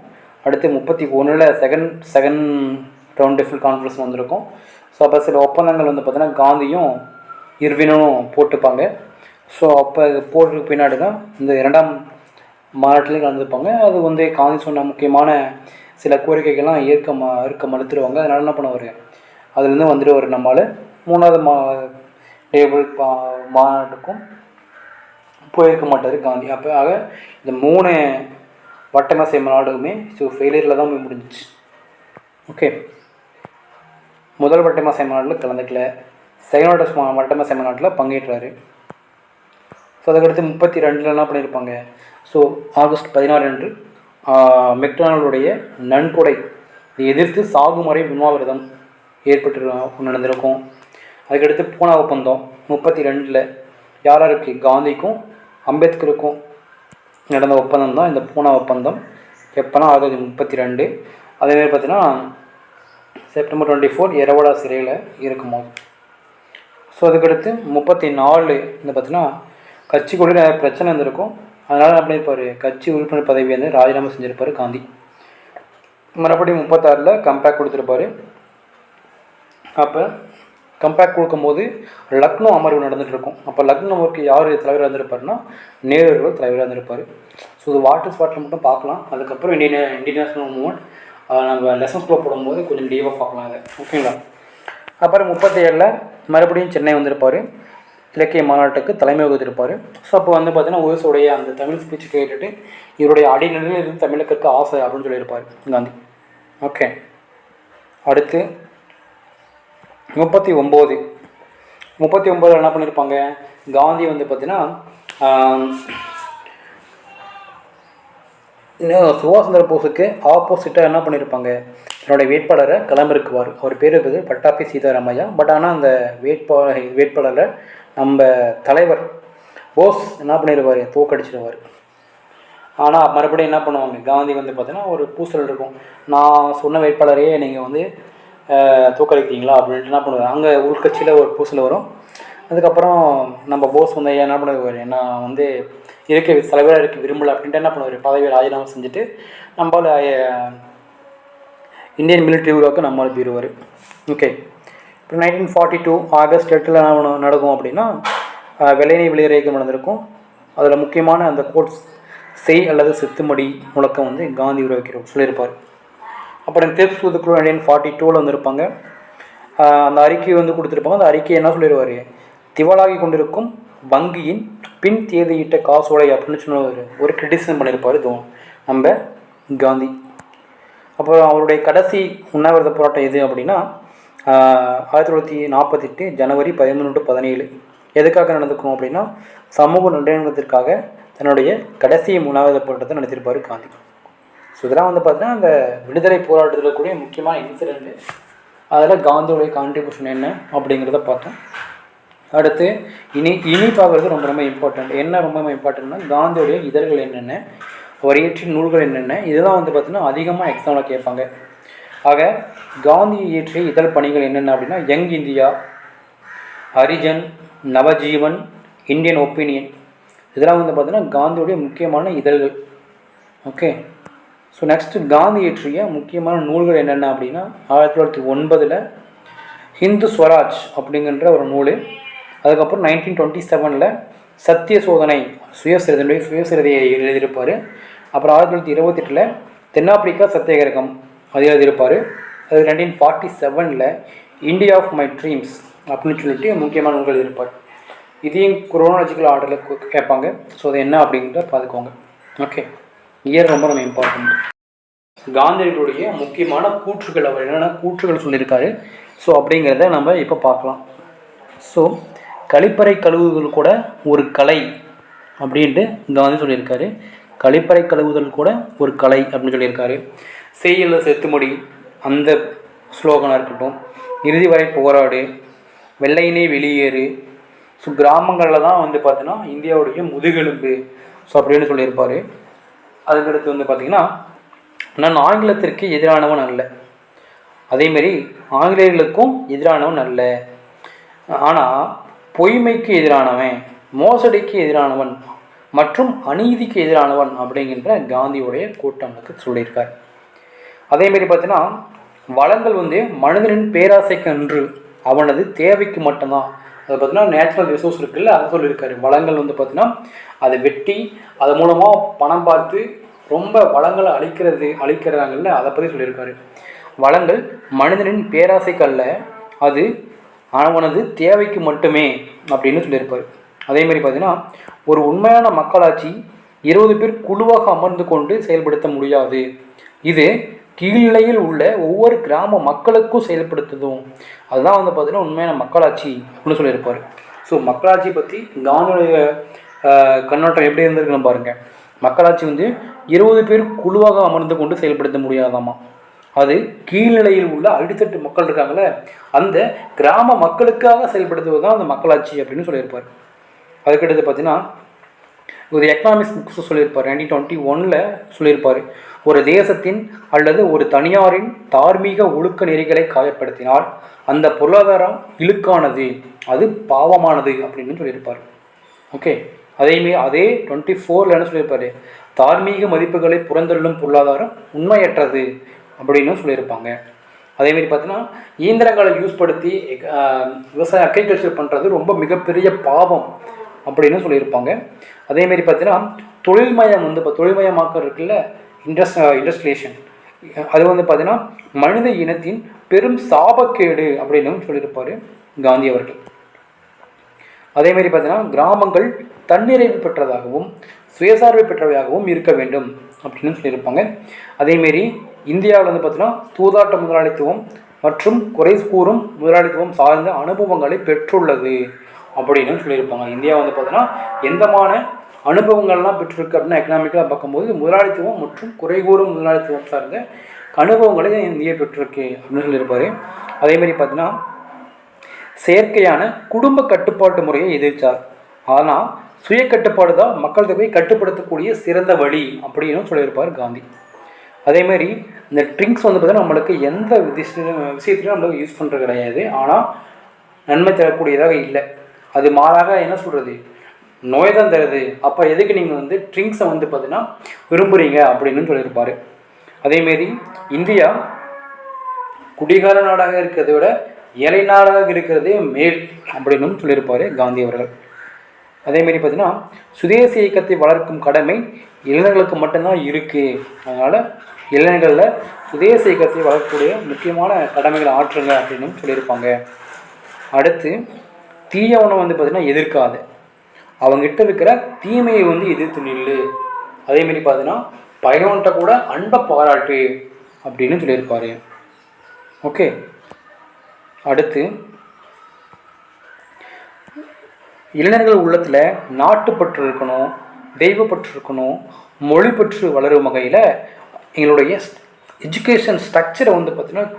அடுத்து 31 செகண்ட் ரவுண்ட் ஃபுல் கான்ஃபரன்ஸ் வந்திருக்கும். ஸோ அப்போ சில ஒப்பந்தங்கள் வந்து பார்த்திங்கன்னா காந்தியும் இர்வினும் போட்டுப்பாங்க. ஸோ அப்போ போடுறதுக்கு பின்னாடி தான் இந்த 2ஆம் மாநாட்டிலையும் கலந்துருப்பாங்க. அது வந்து காந்தி சொன்ன முக்கியமான சில கோரிக்கைகள்லாம் ஏற்க மறுத்துருவாங்க. அதனால் என்ன பண்ணுவார், அதுலேருந்து வந்துடுவார் நம்மளால் 3வது மாநாட்டுக்கும் போயிருக்க மாட்டார் காந்தி. அப்போ ஆக இந்த 3 வட்டமேசை மாநாடுமே ஃபெயிலியரில் தான் போய் முடிஞ்சிச்சு. ஓகே. முதல் வட்டமேசை மாநாட்டில் கலந்துக்கல, செகண்ட் வட்டமேசை மாநாட்டில் பங்கேற்றார். ஸோ அதுக்கடுத்து 32 என்ன பண்ணியிருப்பாங்க, ஸோ ஆகஸ்ட் 16 அன்று மெக்டொனால்டுடைய நன்கொடை எதிர்த்து சாகுமுறை உண்ணாவிரதம் நடந்திருக்கும். அதுக்கடுத்து பூனா ஒப்பந்தம் 32 யாராருக்கு, காந்திக்கும் அம்பேத்கருக்கும் நடந்த ஒப்பந்தம் தான் இந்த பூனா ஒப்பந்தம். எப்போனா 1932. அதேமாதிரி பார்த்தீங்கன்னா செப்டம்பர் 24 எரவடா சிறையில் இருக்கும்போது. ஸோ அதுக்கடுத்து 34 இந்த பார்த்தீங்கன்னா கட்சிக்குள்ளே நிறைய பிரச்சனை இருந்திருக்கும். அதனால் என்ன பண்ணியிருப்பார், கட்சி உறுப்பினர் பதவி வந்து ராஜினாமா செஞ்சுருப்பார் காந்தி. மறுபடியும் 36 கம்பேக் கொடுத்துருப்பார். அப்போ கம்பேக் கொடுக்கும்போது லக்னோ அமர்வு நடந்துகிட்ருக்கும். அப்போ லக்னோ அமர்வுக்கு யார் தலைவராக இருந்திருப்பாருன்னா நேரு தலைவராக இருந்திருப்பார். ஸோ இது ஸ்பாட்டில் மட்டும் பார்க்கலாம். அதுக்கப்புறம் இந்தியன் நேஷனல் மூவ்மெண்ட் நம்ம லெசன்ஸ்குள்ளே போடும்போது கொஞ்சம் டீவாக பார்க்கலாம் அதை. ஓகேங்களா. அப்புறம் 37 மறுபடியும் சென்னை வந்திருப்பார், இலக்கிய மாநாட்டுக்கு தலைமை வகித்திருப்பார். ஸோ அப்போ வந்து பார்த்தீங்கன்னா ஓய்ஸோடைய அந்த தமிழ் ஸ்பீச் கேட்டுட்டு இவருடைய அடிநிலையில் இருந்து தமிழுக்கு ஆசை அப்படின்னு சொல்லியிருப்பார் காந்தி. ஓகே. அடுத்து 39 என்ன பண்ணியிருப்பாங்க, காந்தி வந்து பார்த்தீங்கன்னா சுபாஷ் சந்திர போஸுக்கு ஆப்போசிட்டாக என்ன பண்ணியிருப்பாங்க, என்னுடைய வேட்பாளரை களமிறக்குவார். அவர் பேர் பட்டாபி சீதாராமையா. பட் ஆனால் அந்த வேட்பாளரை நம்ம தலைவர் போஸ் என்ன பண்ணிடுவார், தோக்கடிச்சிடுவார். ஆனால் மறுபடியும் என்ன பண்ணுவாங்க, காந்தி வந்து பார்த்தீங்கன்னா ஒரு பூசல் இருக்கும், நான் சொன்ன வேட்பாளரையே நீங்கள் வந்து தோக்கடிக்கிறீங்களா அப்படின்ட்டு என்ன பண்ணுவார், அங்கே உள்கட்சியில் ஒரு பூசல் வரும். அதுக்கப்புறம் நம்ம போஸ் வந்து என்ன பண்ணுவார், நான் வந்து இருக்க தலைவராக இருக்க விரும்பலை அப்படின்ட்டு என்ன பண்ணுவார், பதவியை ராஜினாமா செஞ்சுட்டு நம்மளால் இந்தியன் மிலிட்ரி உருவாக்க நம்மளால் போயிடுவார். ஓகே. இப்போ 1942 ஆகஸ்ட் 8 நடக்கும் அப்படின்னா வெள்ளையனை வெளியேறியக்கம் நடந்திருக்கும். அதில் முக்கியமான அந்த கோட்ஸ் செய் அல்லது செத்துமடி முழக்கம் வந்து காந்தி உருவாக்கிறோம் சொல்லியிருப்பார். அப்புறம் தேப்ஸ் குழு 1942 வந்திருப்பாங்க. அந்த அறிக்கையை வந்து கொடுத்துருப்பாங்க. அந்த அறிக்கையை என்ன சொல்லிடுவார், திவாலாகி கொண்டிருக்கும் வங்கியின் பின் தேதியிட்ட காசோலை அப்படின்னு சொன்ன ஒரு கிரிட்டிசிசம் பண்ணியிருப்பார் நம்ம காந்தி. அப்புறம் அவருடைய கடைசி உண்ணாவிரத போராட்டம் எது அப்படின்னா 1948 ஜனவரி 13 to 17 எதுக்காக நடந்துக்கும் அப்படின்னா சமூக நல்லிணக்கத்திற்காக தன்னுடைய கடைசி உண்ணாவிரத போராட்டத்தை நடத்தியிருப்பார் காந்தி. ஸோ இதெல்லாம் வந்து பார்த்தீங்கன்னா அந்த விடுதலை போராட்டத்தில் கூடிய முக்கியமான இன்சிடென்ட்டு. அதில் காந்தியோடைய கான்ட்ரிபியூஷன் என்ன அப்படிங்கிறத பார்த்தோம். அடுத்து இனி பார்க்குறது ரொம்ப ரொம்ப இம்பார்ட்டண்ட். என்ன ரொம்ப இம்பார்ட்டண்ட்னா காந்தியோடைய இதழ்கள் என்னென்ன, அவர் இயற்றிய நூல்கள் என்னென்ன, இதுதான் வந்து பார்த்திங்கன்னா அதிகமாக எக்ஸாமில் கேட்பாங்க. ஆக காந்தி இயற்றிய இதழ் பணிகள் என்னென்ன அப்படின்னா young India, Harijan, Navjivan, Indian opinion, இதெல்லாம் வந்து பார்த்திங்கன்னா காந்தியுடைய முக்கியமான இதழ்கள். ஓகே. ஸோ நெக்ஸ்ட்டு காந்தி இயற்றிய முக்கியமான நூல்கள் என்னென்ன அப்படின்னா 1909 ஹிந்து ஸ்வராஜ் அப்படிங்கிற ஒரு நூல். அதுக்கப்புறம் 1927 சத்திய சோதனை சுயசரிதையை எழுதியிருப்பார். அப்புறம் 1928 தென்னாப்பிரிக்கா சத்தியாகிரகம் அது எழுதியிருப்பார். அது 1947 இந்தியா ஆஃப் மை ட்ரீம்ஸ் அப்படின்னு சொல்லிட்டு முக்கியமான நூல்கள் எழுதியிருப்பார். இதையும் குரோனாலஜிக்கல் ஆர்டரில் கேட்பாங்க. ஸோ அது என்ன அப்படிங்கிறத பார்த்துக்கோங்க. ஓகே. இயர் ரொம்ப நம்ம இம்பார்ட்டண்ட். காந்தியடிகளுடைய முக்கியமான கூற்றுகள், அவர் என்னென்ன கூற்றுகள் சொல்லியிருக்காரு ஸோ அப்படிங்கிறத நம்ம இப்போ பார்க்கலாம். ஸோ கழிப்பறை கழுவுதல் கூட ஒரு கலை அப்படின்ட்டு காந்தி சொல்லியிருக்காரு. கழிப்பறை கழுவுதல் கூட ஒரு கலை அப்படின்னு சொல்லியிருக்காரு. செய்யல செத்துமடி அந்த ஸ்லோகனாக இருக்கட்டும், இறுதி வரை போராடு, வெள்ளையினே வெளியேறு, ஸோ கிராமங்களில் தான் வந்து பார்த்தீங்கன்னா இந்தியாவுடைய முதுகெலும்பு ஸோ அப்படின்னு சொல்லியிருப்பார். அதுக்கடுத்து வந்து பார்த்திங்கன்னா நான் ஆங்கிலத்திற்கு எதிரானவன் அல்ல, அதேமாரி ஆங்கிலேயர்களுக்கும் எதிரானவன் அல்ல, ஆனால் பொய்மைக்கு எதிரானவன், மோசடிக்கு எதிரானவன் மற்றும் அநீதிக்கு எதிரானவன் அப்படிங்கிற காந்தியுடைய கூட்டம்னுக்கு சொல்லியிருக்கார். அதேமாரி பார்த்தீங்கன்னா வளங்கள் வந்து மனிதனின் பேராசைக்கு அன்று, அவனது தேவைக்கு மட்டும்தான். அது பார்த்தீங்கன்னா நேச்சுரல் ரிசோர்ஸ் இருக்குல்ல, அதை சொல்லியிருக்காரு. வளங்கள் வந்து பார்த்தீங்கன்னா அதை வெட்டி அது மூலமாக பணம் பார்த்து ரொம்ப வளங்களை அழிக்கிறாங்கல்ல, அதை பற்றி சொல்லியிருக்காரு. வளங்கள் மனிதனின் பேராசைக்கு அல்ல, அது அவனது தேவைக்கு மட்டுமே அப்படின்னு சொல்லியிருப்பார். அதேமாதிரி பார்த்தீங்கன்னா ஒரு உண்மையான மக்களாட்சி 20 பேர் குழுவாக அமர்ந்து கொண்டு செயல்படுத்த முடியாது, இது கீழ்நிலையில் உள்ள ஒவ்வொரு கிராம மக்களுக்கும் செயல்படுத்துதும், அதுதான் வந்து பார்த்தீங்கன்னா உண்மையான மக்களாட்சி அப்படின்னு சொல்லியிருப்பார். ஸோ மக்களாட்சி பற்றி காந்தியுடைய கண்ணோட்டம் எப்படி இருந்திருக்குன்னு பாருங்கள். மக்களாட்சி வந்து 20 பேர் குழுவாக அமர்ந்து கொண்டு செயல்படுத்த முடியாதாமா, அது கீழ்நிலையில் உள்ள அடித்தட்டு மக்கள் இருக்காங்களே அந்த கிராம மக்களுக்காக செயல்படுத்துவது தான் அந்த மக்களாட்சி அப்படின்னு சொல்லியிருப்பார். அதுக்கடுத்து பார்த்தீங்கன்னா ஒரு எக்கனாமிக்ஸ் புக்ஸ் சொல்லியிருப்பார். 1921 சொல்லியிருப்பார், ஒரு தேசத்தின் அல்லது ஒரு தனியாரின் தார்மீக ஒழுக்க நெறிகளை காயப்படுத்தினால் அந்த பொருளாதாரம் இழுக்கானது, அது பாவமானது அப்படின்னு சொல்லியிருப்பார். ஓகே. அதே 24 என்ன சொல்லியிருப்பார், தார்மீக மதிப்புகளை புறந்தள்ளும் பொருளாதாரம் உண்மையற்றது அப்படின்னு சொல்லியிருப்பாங்க. அதேமாரி பார்த்தீங்கன்னா இயந்திரங்களை யூஸ் படுத்தி விவசாயம் அக்ரிகல்ச்சர் பண்ணுறது ரொம்ப மிகப்பெரிய பாவம் அப்படின்னு சொல்லியிருப்பாங்க. அதேமாரி பார்த்தீங்கன்னா தொழில்மயம் வந்து இப்போ தொழில்மயமாக்க இருக்குல்ல, இண்டஸ்ட்ரியலேஷன், அது வந்து பார்த்தீங்கன்னா மனித இனத்தின் பெரும் சாபக்கேடு அப்படின்னு சொல்லியிருப்பார் காந்தி அவர்கள். அதேமாரி பார்த்தீங்கன்னா கிராமங்கள் தன்னிறைவு பெற்றதாகவும் சுயசார்பு பெற்றவையாகவும் இருக்க வேண்டும் அப்படின்னு சொல்லியிருப்பாங்க. அதேமாரி இந்தியாவில் வந்து பார்த்தீங்கன்னா தூதாட்ட முதலாளித்துவம் மற்றும் குறை கூறும் முதலாளித்துவம் சார்ந்த அனுபவங்களை பெற்றுள்ளது அப்படின்னு சொல்லியிருப்பாங்க. இந்தியா வந்து பார்த்தீங்கன்னா எந்தமான அனுபவங்கள்லாம் பெற்றிருக்கு அப்படின்னா எக்கனாமிக்கலாக பார்க்கும்போது முதலாளித்துவம் மற்றும் குறை கூறும் முதலாளித்துவம் சார்ந்த அனுபவங்களை இந்தியா பெற்றிருக்கு அப்படின்னு சொல்லியிருப்பார். அதேமாதிரி பார்த்தீங்கன்னா செயற்கையான குடும்ப கட்டுப்பாட்டு முறையை எதிர்த்தார், ஆனால் சுய கட்டுப்பாடு தான் மக்கள் தொகையை கட்டுப்படுத்தக்கூடிய சிறந்த வழி அப்படின்னு சொல்லியிருப்பார் காந்தி. அதேமாதிரி இந்த ட்ரிங்க்ஸ் வந்து பார்த்தீங்கன்னா நம்மளுக்கு எந்த விஷயத்துலையும் நம்மளுக்கு யூஸ் பண்ணுறது கிடையாது, ஆனால் நன்மை தரக்கூடியதாக இல்லை. அது மாறாக என்ன சொல்கிறது, நோய் தான் தருது. அப்போ எதுக்கு நீங்கள் வந்து ட்ரிங்க்ஸை வந்து பார்த்தீங்கன்னா விரும்புகிறீங்க அப்படின்னு சொல்லியிருப்பார். அதேமாரி இந்தியா குடிகார நாடாக இருக்கிறத விட ஏழை நாடாக இருக்கிறதே மேல் அப்படின்னு சொல்லியிருப்பார் காந்தி அவர்கள். அதேமாரி பார்த்திங்கன்னா சுதேசி இயக்கத்தை வளர்க்கும் கடமை இளைஞர்களுக்கு மட்டும்தான் இருக்குது. அதனால் இளைஞர்களில் சுதேசி இயக்கத்தை வளர்க்கக்கூடிய முக்கியமான கடமைகளை ஆற்றுங்க அப்படின்னு சொல்லியிருப்பாங்க. அடுத்து தீய உணவை வந்து பார்த்திங்கன்னா எதிர்க்காது, அவங்ககிட்ட இருக்கிற தீமையை வந்து எதிர்த்து நில்லு. அதேமாரி பார்த்தீங்கன்னா பையன்கிட்ட கூட அன்பை பாராட்டு அப்படின்னு சொல்லியிருப்பார். ஓகே, அடுத்து இளைஞர்கள் உள்ளத்தில் நாட்டுப்பற்று இருக்கணும், தெய்வப்பற்று இருக்கணும், மொழிப்பற்று வளரும் வகையில் எங்களுடைய எஜுகேஷன் ஸ்ட்ரக்சரை வந்து பார்த்திங்கன்னா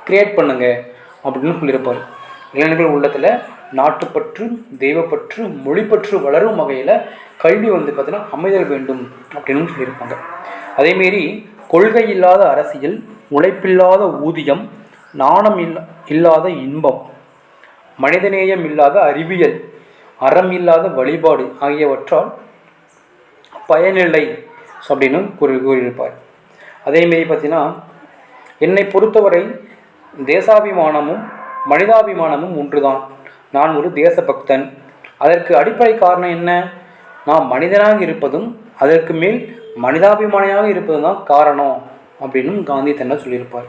க்ரியேட் பண்ணுங்க அப்படின்னு சொல்லியிருப்பார். இளைஞர்கள் உள்ளத்தில் நாட்டுப்பற்று, தெய்வப்பற்று, மொழிப்பற்று வளரும் வகையில் கல்வி வந்து பார்த்திங்கன்னா அமைதல் வேண்டும் அப்படின்னு சொல்லியிருப்பாங்க. அதேமாரி கொள்கை இல்லாத அரசியல், உழைப்பில்லாத ஊதியம், நாணம் இல்லாத இன்பம், மனிதநேயம் இல்லாத அறிவியல், அறம் இல்லாத வழிபாடு ஆகியவற்றால் பயனில்லை அப்படின்னு கூறியிருப்பார். அதேமாரி பார்த்தீங்கன்னா என்னை பொறுத்தவரை தேசாபிமானமும் மனிதாபிமானமும் ஒன்றுதான். நான் ஒரு தேசபக்தன். அதற்கு அடிப்படை காரணம் என்ன? நான் மனிதனாக இருப்பதும் அதற்கு மேல் மனிதாபிமானியாக இருப்பதும் தான் காரணம் அப்படின்னு காந்தி தன்னை சொல்லியிருப்பார்.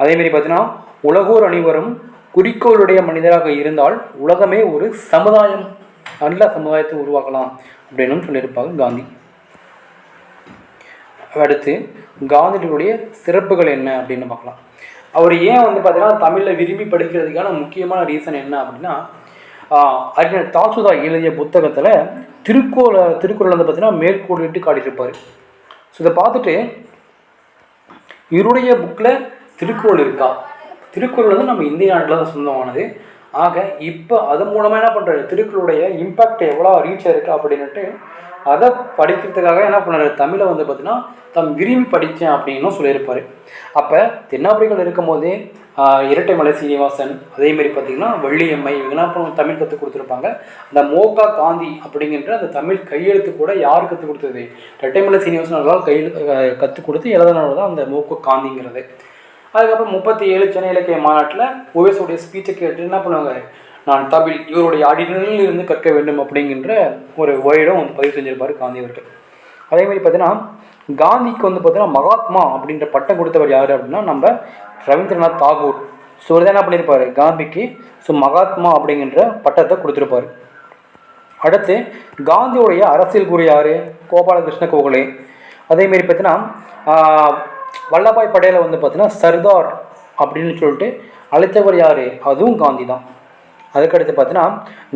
அதேமாரி பார்த்தீங்கன்னா உலகோர் அனைவரும் குறிக்கோளுடைய மனிதராக இருந்தால் உலகமே ஒரு சமுதாயம், நல்ல சமுதாயத்தை உருவாக்கலாம் அப்படின்னு சொல்லியிருப்பாங்க காந்தி. அடுத்து காந்தியுடைய சிறப்புகள் என்ன அப்படின்னு பார்க்கலாம். அவர் ஏன் வந்து பார்த்தீங்கன்னா தமிழில் விரும்பி படிக்கிறதுக்கான முக்கியமான ரீசன் என்ன அப்படின்னா, அறிஞர் தாசுதா எழுதிய புத்தகத்தில் திருக்குறள் வந்து பார்த்தீங்கன்னா மேற்கோளிட்டு காட்டியிருப்பார். ஸோ இதை பார்த்துட்டு இவருடைய புக்கில் திருக்குறள் இருக்கா, திருக்குறள் வந்து நம்ம இந்திய நாட்டில் தான் சொந்தமானது. ஆக இப்போ அது மூலமாக என்ன பண்ணுறாரு, திருக்குறளுடைய இம்பேக்ட் எவ்வளோ ரீச் ஆயிருக்கு அப்படின்ட்டு அதை படிக்கிறதுக்காக என்ன பண்ணார், தமிழை வந்து பார்த்தீங்கன்னா விரும்பி படித்தேன் அப்படின்னு சொல்லியிருப்பார். அப்போ தென்னாப்பிரிக்காவில் இருக்கும் போதே இரட்டைமலை சீனிவாசன், அதேமாரி பார்த்திங்கன்னா வள்ளியம்மை இவங்கெல்லாம் தமிழ் கற்றுக் கொடுத்துருப்பாங்க. அந்த மோகா காந்தி அப்படிங்கிற அந்த தமிழ் கையெழுத்து கூட யார் கற்றுக் கொடுத்தது, இரட்டைமலை சீனிவாசன் அவர்களால் கற்றுக் கொடுத்து எழுதினவர் தான் அந்த மோகா காந்திங்கிறது. அதுக்கப்புறம் 37 சென்னை இலக்கிய மாநாட்டில் ஓவேஸோடைய ஸ்பீச்சை கேட்டு என்ன பண்ணுவாங்க, நான் தமிழ் இவருடைய அடிநிலையில் இருந்து கற்க வேண்டும் அப்படிங்கிற ஒரு வேர்டும் வந்து பதிவு செஞ்சிருப்பார் காந்தி அவர்கள். அதேமாதிரி பார்த்தீங்கன்னா காந்திக்கு வந்து பார்த்தீங்கன்னா மகாத்மா அப்படின்ற பட்டம் கொடுத்தவர் யார் அப்படின்னா நம்ம ரவீந்திரநாத் தாகூர். ஸோ இதை என்ன பண்ணியிருப்பார் காந்திக்கு, ஸோ மகாத்மா அப்படிங்கிற பட்டத்தை கொடுத்துருப்பார். அடுத்து காந்தியோடைய அரசியல் குரு யார், கோபாலகிருஷ்ண கோகலே. அதேமாரி பார்த்தீங்கன்னா வல்லபாய் படேலை வந்து பார்த்தீங்கன்னா சர்தார் அப்படின்னு சொல்லிட்டு அழைத்தவர் யார், அதுவும் காந்தி தான். அதுக்கடுத்து பார்த்தீங்கன்னா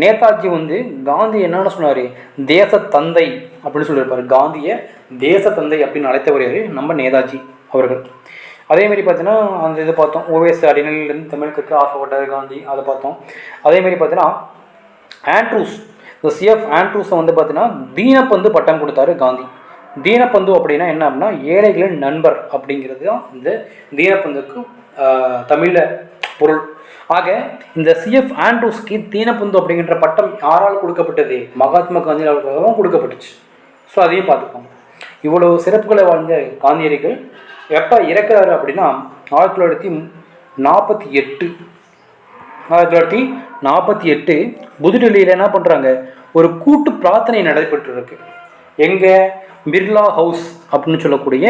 நேதாஜி வந்து காந்தி என்னென்னு சொன்னார், தேச தந்தை அப்படின்னு சொல்லியிருப்பார். காந்தியை தேச தந்தை அப்படின்னு அழைத்தவர் யார், நம்ம நேதாஜி அவர்கள். அதேமாரி பார்த்தீங்கன்னா அந்த இது பார்த்தோம், ஓவேஸ் அடிநிலையிலேருந்து தமிழ் கற்க ஆசைப்பட்டார் காந்தி, அதை பார்த்தோம். அதேமாரி பார்த்தீங்கன்னா ஆண்ட்ரூஸ், இந்த சிஎஃப் ஆண்ட்ரூஸை வந்து பார்த்தீங்கன்னா தீனபந்து பட்டம் கொடுத்தாரு காந்தி. தீனபந்து அப்படின்னா என்ன அப்படின்னா ஏழைகளின் நண்பர் அப்படிங்கிறது தான் இந்த தீனபந்துக்கு தமிழில் பொருள். ஆக இந்த சிஎஃப் ஆண்ட்ரூஸ்க்கு தீனபந்து அப்படிங்கிற பட்டம் யாரால் கொடுக்கப்பட்டது, மகாத்மா காந்தி அவர்களால் கொடுக்கப்பட்டுச்சு. ஸோ அதையும் பார்த்துக்கோங்க. இவ்வளோ சிறப்புகளை வாழ்ந்த காந்தியடிகள் எப்போ இறக்குறாரு அப்படின்னா 1948 புதுடெல்லியில் என்ன பண்ணுறாங்க, ஒரு கூட்டு பிரார்த்தனை நடைபெற்று இருக்கு. எங்கே, பிர்லா ஹவுஸ் அப்படின்னு சொல்லக்கூடிய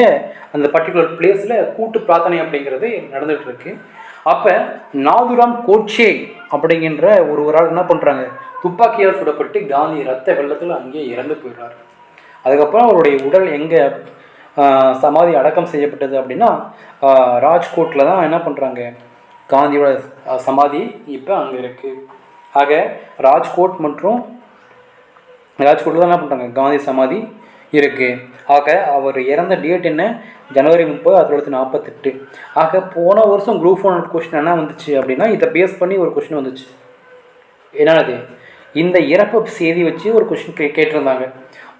அந்த பர்டிகுலர் பிளேஸில் கூட்டு பிரார்த்தனை அப்படிங்கிறது நடந்துகிட்டு இருக்கு. அப்போ நாதுராம் கோட்சே அப்படிங்கிற ஒருவரால் என்ன பண்ணுறாங்க, துப்பாக்கியால் சுடப்பட்டு காந்தி ரத்த வெள்ளத்தில் அங்கேயே இறந்து போயிடுறாரு. அதுக்கப்புறம் அவருடைய உடல் எங்கே சமாதி அடக்கம் செய்யப்பட்டது அப்படின்னா ராஜ்கோட்டில் தான் என்ன பண்ணுறாங்க, காந்தியோட சமாதி இப்போ அங்கே இருக்குது. ஆக ராஜ்கோட்டில் தான் என்ன பண்ணுறாங்க, காந்தி சமாதி இருக்குது. ஆக அவர் இறந்த டேட் என்ன, ஜனவரி 30, 1948. ஆக போன வருஷம் குரூப் 1 கொஸ்டின் என்ன வந்துச்சு அப்படின்னா இதை பேஸ் பண்ணி ஒரு கொஸ்டின் வந்துச்சு. என்னது, இந்த இறப்பு செய்தி வச்சு ஒரு கொஷின் கேட்டிருந்தாங்க.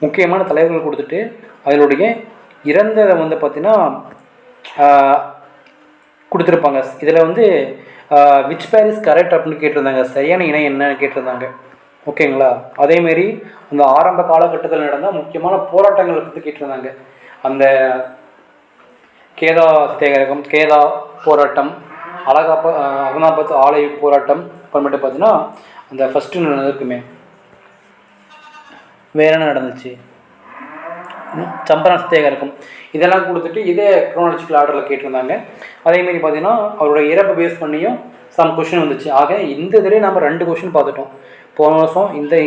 முக்கியமான தலைவர்கள் கொடுத்துட்டு அதனுடைய இறந்ததை வந்து பார்த்திங்கன்னா கொடுத்துருப்பாங்க. இதில் வந்து விச் பேர் இஸ் கரெக்ட் அப்படின்னு கேட்டிருந்தாங்க. சரியான இணை என்னன்னு கேட்டிருந்தாங்க. ஓகேங்களா? அதேமாரி அந்த ஆரம்ப காலகட்டத்தில் நடந்த முக்கியமான போராட்டங்களை பற்றி கேட்டிருந்தாங்க. அந்த கேதா சத்தியாகிரகம், கேதா போராட்டம், அகமதாபாத் ஆலை போராட்டம், அப்புறமேட்டு பார்த்தீங்கன்னா அந்த ஃபஸ்ட்டு நடந்திருக்குமே, வேற என்ன நடந்துச்சு, சம்பரான் சத்தியாகிரகம், இதெல்லாம் கொடுத்துட்டு இதே க்ரோனாலஜிக்கல் ஆர்டரில் கேட்டிருந்தாங்க. அதேமாரி பார்த்தீங்கன்னா அவரோட இறப்பை பேஸ் பண்ணியும் சம் கொஷின் வந்துச்சு. ஆக இந்த இதிலே நம்ம 2 கொஷின் பார்த்துட்டோம். போன வருஷம் இதை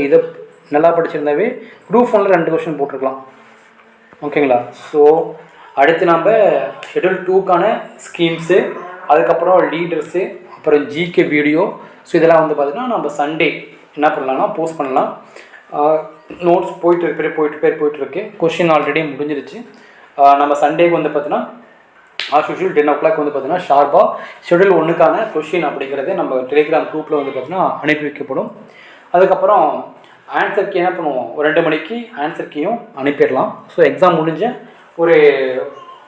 நல்லா படிச்சிருந்தாவே குரூப் 1ல் 2 கொஷின் போட்டிருக்கலாம். ஓகேங்களா? ஸோ அடுத்து நம்ம ஷெட்யூல் 2க்கான ஸ்கீம்ஸு, அதுக்கப்புறம் லீடர்ஸு, அப்புறம் ஜிகே வீடியோ, ஸோ இதெல்லாம் வந்து பார்த்திங்கன்னா நம்ம சண்டே என்ன பண்ணலாம்னா போஸ்ட் பண்ணலாம். நோட்ஸ் போயிட்டுருக்கு. கொஷின் ஆல்ரெடி முடிஞ்சிருச்சு. நம்ம சண்டேக்கு வந்து பார்த்தீங்கன்னா ஆஸ் யூஷுவல் 10 o'clock வந்து பார்த்தீங்கன்னா ஷார்ப்பாக ஷெட்யூல் 1க்கான கொஷின் அப்படிங்கிறது நம்ம டெலிகிராம் குரூப்பில் வந்து பார்த்தீங்கன்னா அனுப்பி வைக்கப்படும். அதுக்கப்புறம் ஆன்சர் கீ என்ன பண்ணுவோம், ஒரு 2 மணிக்கு ஆன்சர் கீயும் அனுப்பிடலாம். ஸோ எக்ஸாம் முடிஞ்ச ஒரு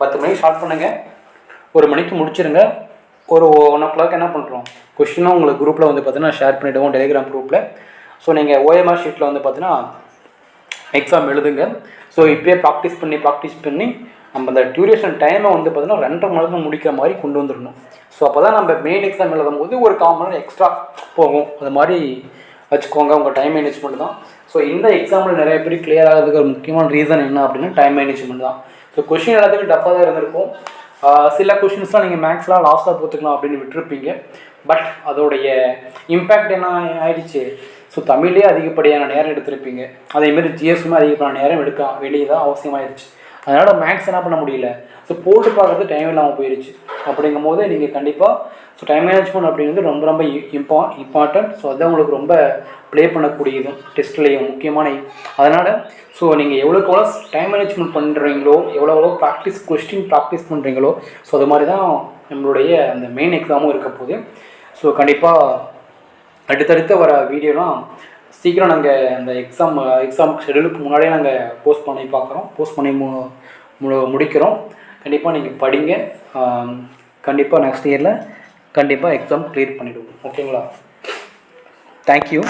10 மணிக்கு ஸ்டார்ட் பண்ணுங்கள், 1 மணிக்கு முடிச்சிருங்க. ஒரு 1 o'clock என்ன பண்ணுறோம், கொஷினும் உங்களுக்கு குரூப்பில் வந்து பார்த்தீங்கன்னா ஷேர் பண்ணிவிடுவோம் டெலிகிராம் குரூப்பில். ஸோ நீங்கள் OMR ஷீட்டில் வந்து பார்த்தீங்கன்னா எக்ஸாம் எழுதுங்க. ஸோ இப்போயே ப்ராக்டிஸ் பண்ணி நம்ம அந்த டியூரேஷன் டைமை வந்து பார்த்தீங்கன்னா 2.5 மணி நேரம் முடிக்கிற மாதிரி கொண்டு வந்துடணும். ஸோ அப்போ தான் நம்ம மெயின் எக்ஸாம் எழுதும் போது ஒரு 1/4 மணி நேரம் எக்ஸ்ட்ரா போகும். அது மாதிரி வச்சுக்கோங்க, உங்கள் டைம் மேனேஜ்மெண்ட் தான். ஸோ இந்த எக்ஸாம்பிள் நிறைய பேர் கிளியர் ஆகிறதுக்கு ஒரு முக்கியமான ரீசன் என்ன அப்படின்னா டைம் மேனேஜ்மெண்ட் தான். ஸோ கொஷின் எல்லாத்துக்கும் டஃப்பாக தான் இருந்திருக்கும். சில கொஷின்ஸ்லாம் நீங்கள் மேக்ஸ்லாம் லாஸ்ட்டாக போத்துக்கலாம் அப்படின்னு விட்டுருப்பீங்க. பட் அதோடைய இம்பேக்ட் என்ன ஆயிடுச்சு, ஸோ தமிழ்லேயே அதிகப்படியான நேரம் எடுத்திருப்பீங்க. அதேமாரி ஜிஎஸ்மே அதிகப்படியான நேரம் எடுக்க வேண்டியதான் அவசியமாயிருச்சு. அதனால் மேக்ஸ் என்ன பண்ண முடியல, ஸோ போட்டு பார்க்குறது டைம் இல்லாமல் போயிடுச்சு. அப்படிங்கும் போது நீங்கள் கண்டிப்பாக ஸோ டைம் மேனேஜ்மெண்ட் அப்படிங்கிறது ரொம்ப ரொம்ப இம்பார்ட்டன்ட். ஸோ அதுதான் உங்களுக்கு ரொம்ப ப்ளே பண்ணக்கூடியதும் டெஸ்ட்லேயும் முக்கியமான. அதனால் ஸோ நீங்கள் எவ்வளோக்கு எவ்வளோ டைம் மேனேஜ்மெண்ட் பண்ணுறீங்களோ, எவ்வளோ கொஸ்டின் ப்ராக்டிஸ் பண்ணுறீங்களோ, ஸோ அது மாதிரி தான் நம்மளுடைய அந்த மெயின் எக்ஸாமும் இருக்க போகுது. ஸோ கண்டிப்பாக அடுத்தடுத்த வர வீடியோலாம் சீக்கிரம் நாங்கள் அந்த எக்ஸாம் ஷெடியூலுக்கு முன்னாடியே நாங்கள் போஸ்ட் பண்ணி முடிக்கிறோம். கண்டிப்பாக நீங்கள் படிங்க. கண்டிப்பாக நெக்ஸ்ட் இயரில் கண்டிப்பாக எக்ஸாம் கிளியர் பண்ணிவிடுவோம். ஓகேங்களா? தேங்க்யூ.